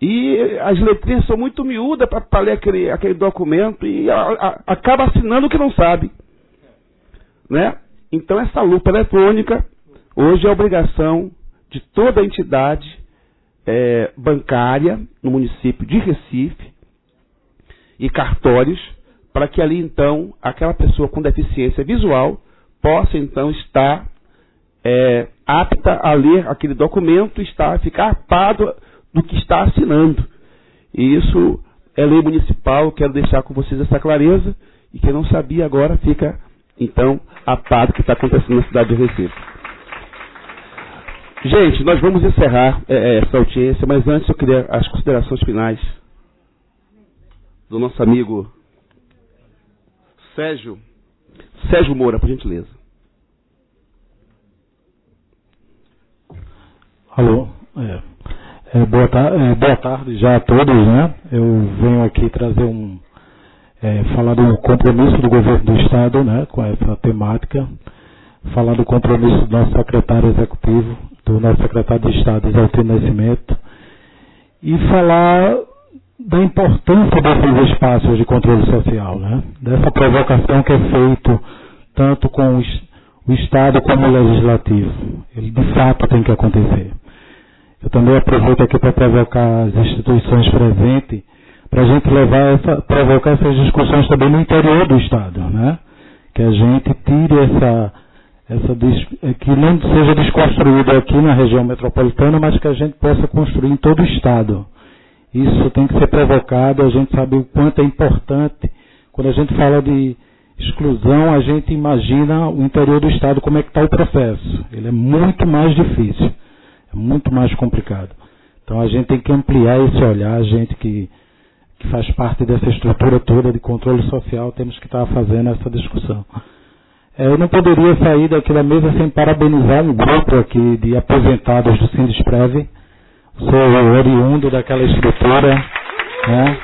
S5: E as letrinhas são muito miúdas para ler aquele documento e ela acaba assinando o que não sabe. Né? Então essa lupa eletrônica hoje é obrigação de toda a entidade bancária no município de Recife e cartórios, para que ali então aquela pessoa com deficiência visual possa então estar apta a ler aquele documento e ficar apado do que está assinando. E isso é lei municipal, quero deixar com vocês essa clareza, e quem não sabia agora fica então apado do que está acontecendo na cidade de Recife. Gente, nós vamos encerrar essa audiência, mas antes eu queria as considerações finais do nosso amigo Sérgio Moura, por gentileza.
S2: Alô? Boa tarde já a todos, né? Eu venho aqui trazer falar do compromisso do governo do Estado, né, com essa temática, falar do compromisso do nosso secretário executivo, do nosso secretário de Estado, Exaltino Nascimento, e falar da importância desses espaços de controle social, né? Dessa provocação que é feito tanto com o Estado como o Legislativo. Ele de fato tem que acontecer. Eu também aproveito aqui para provocar as instituições presentes, para a gente provocar essas discussões também no interior do Estado, né? Que a gente tire que não seja desconstruído aqui na região metropolitana, mas que a gente possa construir em todo o Estado. Isso tem que ser provocado, a gente sabe o quanto é importante. Quando a gente fala de exclusão, a gente imagina o interior do Estado, como é que está o processo. Ele é muito mais difícil, é muito mais complicado. Então a gente tem que ampliar esse olhar, a gente que faz parte dessa estrutura toda de controle social, temos que estar fazendo essa discussão. Eu não poderia sair daqui da mesa sem parabenizar um grupo aqui de aposentados do Sindesprev. Sou oriundo daquela estrutura, né?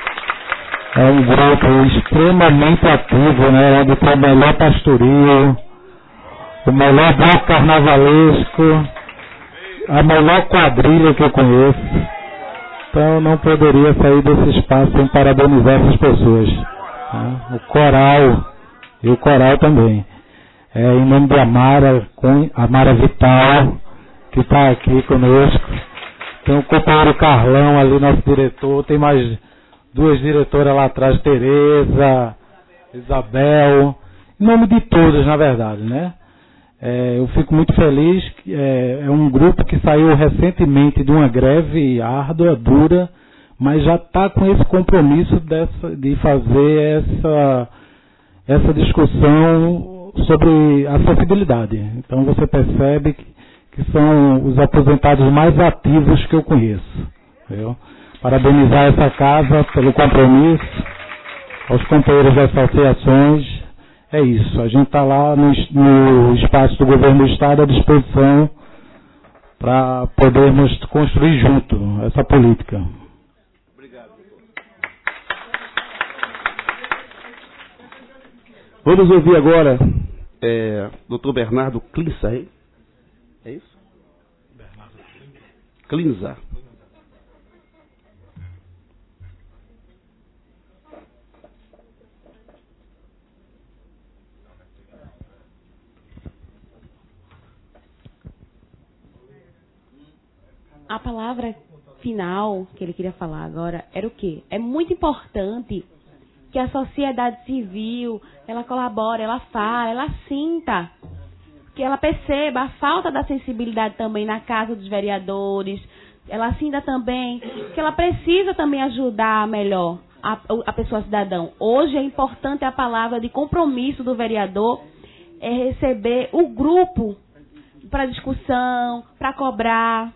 S2: É um grupo extremamente ativo, né? Onde tem o melhor pastorio, o melhor bloco carnavalesco, a melhor quadrilha que eu conheço. Então não poderia sair desse espaço sem parabenizar essas pessoas, né? O coral também. Em nome de Amara Vital, que está aqui conosco. Tem o companheiro Carlão ali, nosso diretor. Tem mais duas diretoras lá atrás, Tereza, Isabel. Em nome de todas, na verdade, né? Eu fico muito feliz. É um grupo que saiu recentemente de uma greve árdua, dura, mas já está com esse compromisso de fazer essa discussão sobre acessibilidade. Então você percebe que são os aposentados mais ativos que eu conheço. Entendeu? Parabenizar essa casa pelo compromisso, aos companheiros das associações. É isso, a gente está lá no espaço do governo do Estado à disposição para podermos construir junto essa política.
S5: Obrigado. Vamos ouvir agora Dr. Bernardo Klinza, hein? É isso? Bernardo Klinza.
S7: A palavra final que ele queria falar agora era o quê? É muito importante que a sociedade civil, ela colabore, ela fale, ela sinta, que ela perceba a falta da sensibilidade também na casa dos vereadores, ela sinta também que ela precisa também ajudar melhor a pessoa cidadão. Hoje é importante a palavra de compromisso do vereador, é receber o grupo para discussão, para cobrar,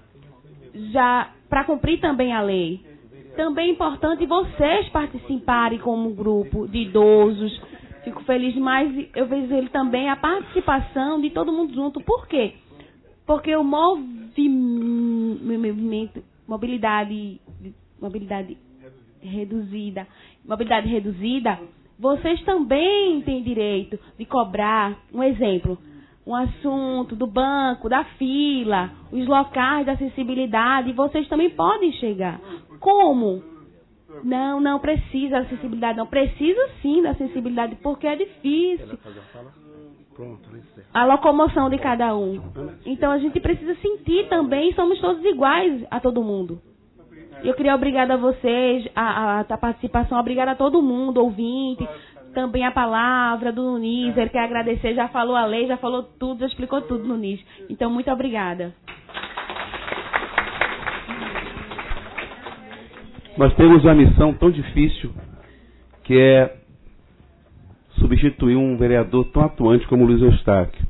S7: já para cumprir também a lei. Também é importante vocês participarem como grupo de idosos. Fico feliz demais, eu vejo ele também, a participação de todo mundo junto. Por quê? Porque o movimento, mobilidade reduzida, vocês também têm direito de cobrar, um exemplo, um assunto do banco, da fila, os locais da acessibilidade, vocês também podem chegar. Como? Não precisa da acessibilidade, não. Precisa sim da acessibilidade, porque é difícil a locomoção de cada um. Então a gente precisa sentir também, somos todos iguais a todo mundo. Eu queria obrigada a vocês, a participação, obrigada a todo mundo, ouvinte, também a palavra do Nunes, ele quer agradecer, já falou a lei, já falou tudo, já explicou tudo, Nunes. Então, muito obrigada.
S5: Nós temos uma missão tão difícil, que é substituir um vereador tão atuante como o Luiz Eustáquio.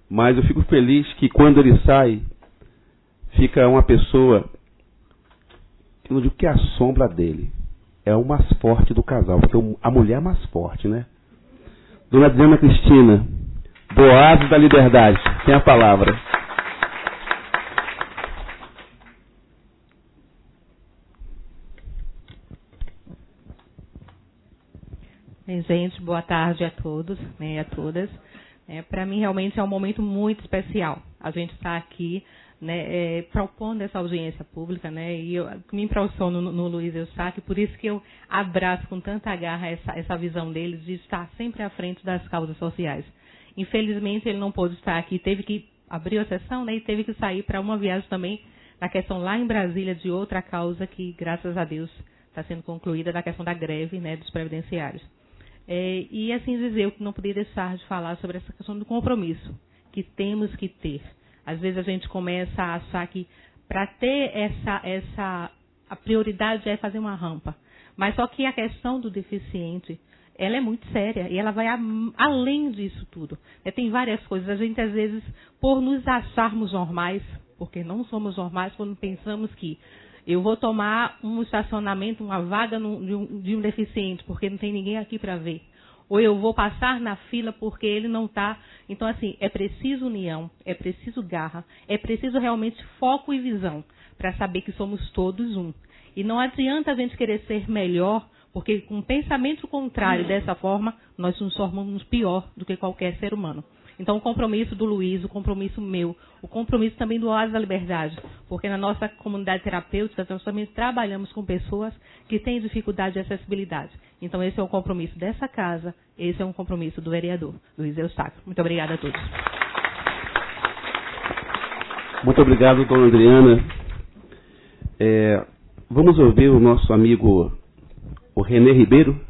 S5: Mas eu fico feliz que quando ele sai, fica uma pessoa, eu não digo que é a sombra dele, é o mais forte do casal, porque a mulher é mais forte, né? Dona Adriana Cristina, do Oásis da Liberdade, tem a palavra.
S12: Gente, boa tarde a todos, né, a todas. Para mim, realmente, é um momento muito especial. A gente está aqui, né, propondo essa audiência pública, né, e eu me impressiono no Luiz Eustáquio, por isso que eu abraço com tanta garra essa visão dele de estar sempre à frente das causas sociais. Infelizmente, ele não pôde estar aqui, teve que abrir a sessão, né, e teve que sair para uma viagem também na questão lá em Brasília de outra causa que, graças a Deus, está sendo concluída, da questão da greve, né, dos previdenciários. E assim dizer, eu não poderia deixar de falar sobre essa questão do compromisso que temos que ter. Às vezes a gente começa a achar que para ter a prioridade é fazer uma rampa. Mas só que a questão do deficiente, ela é muito séria e ela vai além disso tudo. Tem várias coisas. A gente, às vezes, por nos acharmos normais, porque não somos normais quando pensamos que eu vou tomar um estacionamento, uma vaga de um deficiente, porque não tem ninguém aqui para ver. Ou eu vou passar na fila porque ele não está. Então, assim, é preciso união, é preciso garra, é preciso realmente foco e visão para saber que somos todos um. E não adianta a gente querer ser melhor, porque com um pensamento contrário dessa forma, nós nos tornamos pior do que qualquer ser humano. Então, o compromisso do Luiz, o compromisso meu, o compromisso também do Oásis da Liberdade, porque na nossa comunidade terapêutica nós também trabalhamos com pessoas que têm dificuldade de acessibilidade. Então, esse é o compromisso dessa casa, esse é um compromisso do vereador Luiz Eustáquio. Muito obrigada a todos.
S5: Muito obrigado, dona Adriana. Vamos ouvir o nosso amigo, o Renê Ribeiro.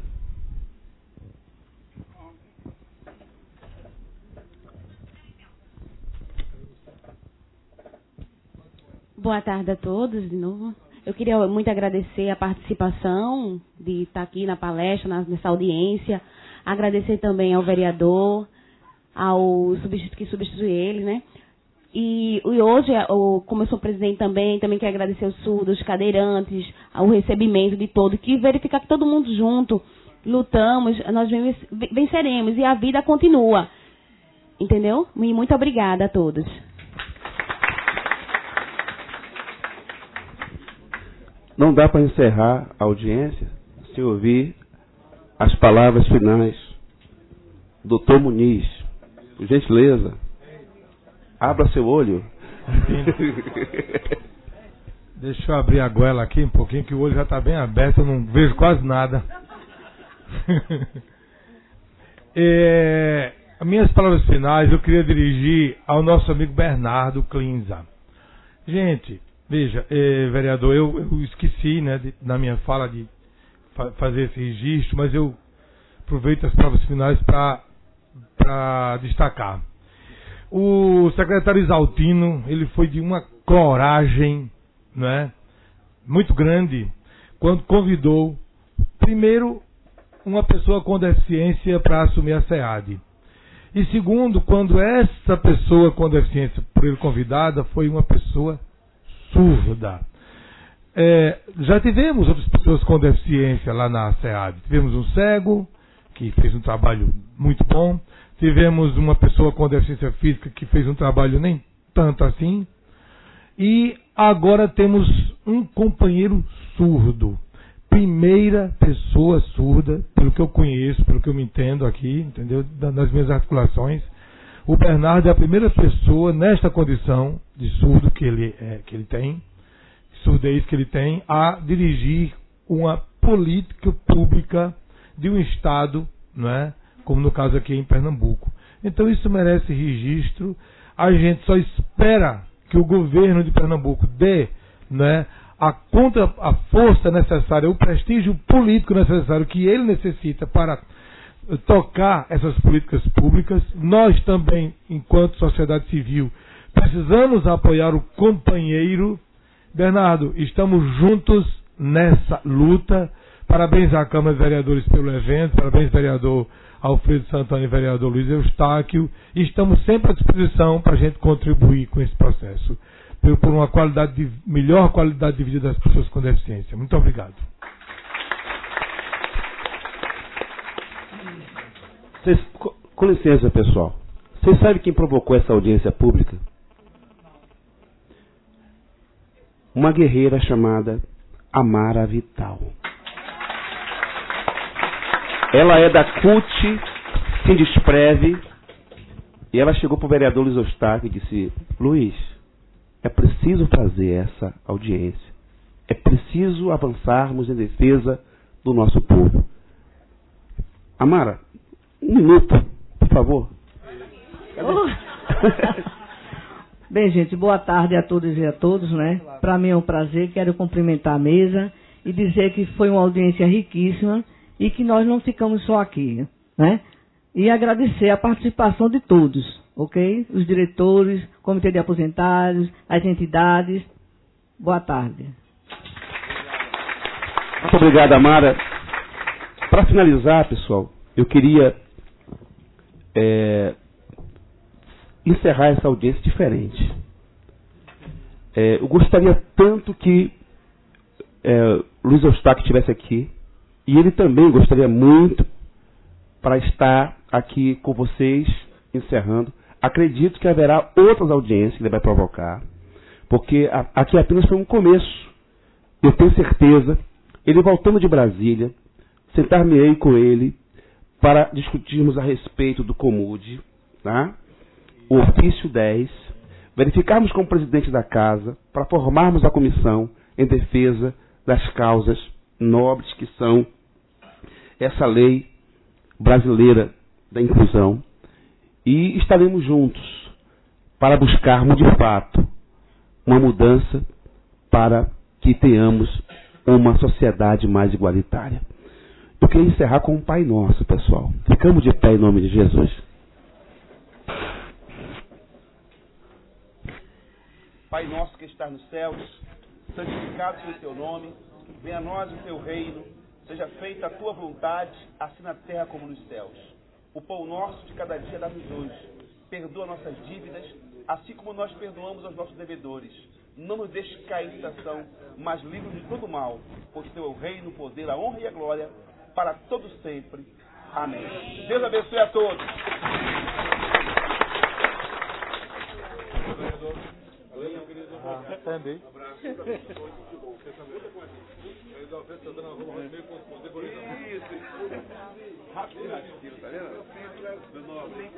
S7: Boa tarde a todos, de novo. Eu queria muito agradecer a participação de estar aqui na palestra, nessa audiência. Agradecer também ao vereador, que substitui ele, né? E hoje, como eu sou presidente também quero agradecer os surdos, os cadeirantes, o recebimento de todos, que verificar que todo mundo junto lutamos, nós venceremos e a vida continua. Entendeu? E muito obrigada a todos.
S5: Não dá para encerrar a audiência sem ouvir as palavras finais do Dr. Muniz. Por gentileza, abra seu olho.
S9: Deixa eu abrir a goela aqui um pouquinho, que o olho já está bem aberto, eu não vejo quase nada. As minhas palavras finais eu queria dirigir ao nosso amigo Bernardo Klinza. Gente, veja, vereador, eu esqueci, né, na minha fala de fazer esse registro, mas eu aproveito as palavras finais para destacar. O secretário Isaltino, ele foi de uma coragem, né, muito grande quando convidou, primeiro, uma pessoa com deficiência para assumir a SEAD. E segundo, quando essa pessoa com deficiência por ele convidada foi uma pessoa surda. Já tivemos outras pessoas com deficiência lá na SEAD. Tivemos um cego, que fez um trabalho muito bom. Tivemos uma pessoa com deficiência física que fez um trabalho nem tanto assim. E agora temos um companheiro surdo. Primeira pessoa surda, pelo que eu conheço, pelo que eu me entendo aqui, entendeu? Nas minhas articulações. O Bernardo é a primeira pessoa nesta condição de surdo que ele tem, surdez que ele tem, a dirigir uma política pública de um Estado, não é? Como no caso aqui em Pernambuco. Então isso merece registro. A gente só espera que o governo de Pernambuco dê, né, a força necessária, o prestígio político necessário que ele necessita para tocar essas políticas públicas. Nós também, enquanto sociedade civil, precisamos apoiar o companheiro. Bernardo, estamos juntos nessa luta. Parabéns à Câmara de Vereadores pelo evento, parabéns vereador Alfredo Santana e vereador Luiz Eustáquio. Estamos sempre à disposição para a gente contribuir com esse processo, por uma melhor qualidade de vida das pessoas com deficiência. Muito obrigado.
S5: Com licença, pessoal. Vocês sabem quem provocou essa audiência pública? Uma guerreira chamada Amara Vital. Ela é da CUT, se despreze, e ela chegou para o vereador Luiz Eustáquio e disse: Luiz, é preciso fazer essa audiência. É preciso avançarmos em defesa do nosso povo. Amara, 1 minuto, por favor.
S13: Bem, gente, boa tarde a todos e a todos, né? Para mim é um prazer, quero cumprimentar a mesa e dizer que foi uma audiência riquíssima e que nós não ficamos só aqui, né? E agradecer a participação de todos, ok? Os diretores, comitê de aposentados, as entidades. Boa tarde.
S5: Muito obrigado, Amara. Para finalizar, pessoal, eu queria encerrar essa audiência diferente. Eu gostaria tanto que Luiz Eustáquio estivesse aqui, e ele também gostaria muito para estar aqui com vocês, encerrando. Acredito que haverá outras audiências que ele vai provocar, porque aqui apenas foi um começo. Eu tenho certeza, ele voltando de Brasília, sentar-me-ei com ele para discutirmos a respeito do COMUD, tá? O ofício 10, verificarmos com o presidente da casa para formarmos a comissão em defesa das causas nobres que são essa lei brasileira da inclusão, e estaremos juntos para buscarmos de fato uma mudança para que tenhamos uma sociedade mais igualitária. Eu queria encerrar com um Pai Nosso, pessoal. Ficamos de pé em nome de Jesus. Pai nosso que está nos céus, santificado seja o teu nome, venha a nós o teu reino, seja feita a tua vontade, assim na terra como nos céus. O pão nosso de cada dia dá-nos hoje. Perdoa nossas dívidas, assim como nós perdoamos aos nossos devedores. Não nos deixe cair em tentação, mas livre-nos de todo mal, pois teu é o reino, o poder, a honra e a glória, para todos sempre. Amém. Deus abençoe a todos.
S9: Também.
S5: Rápido, tá vendo? Meu nome.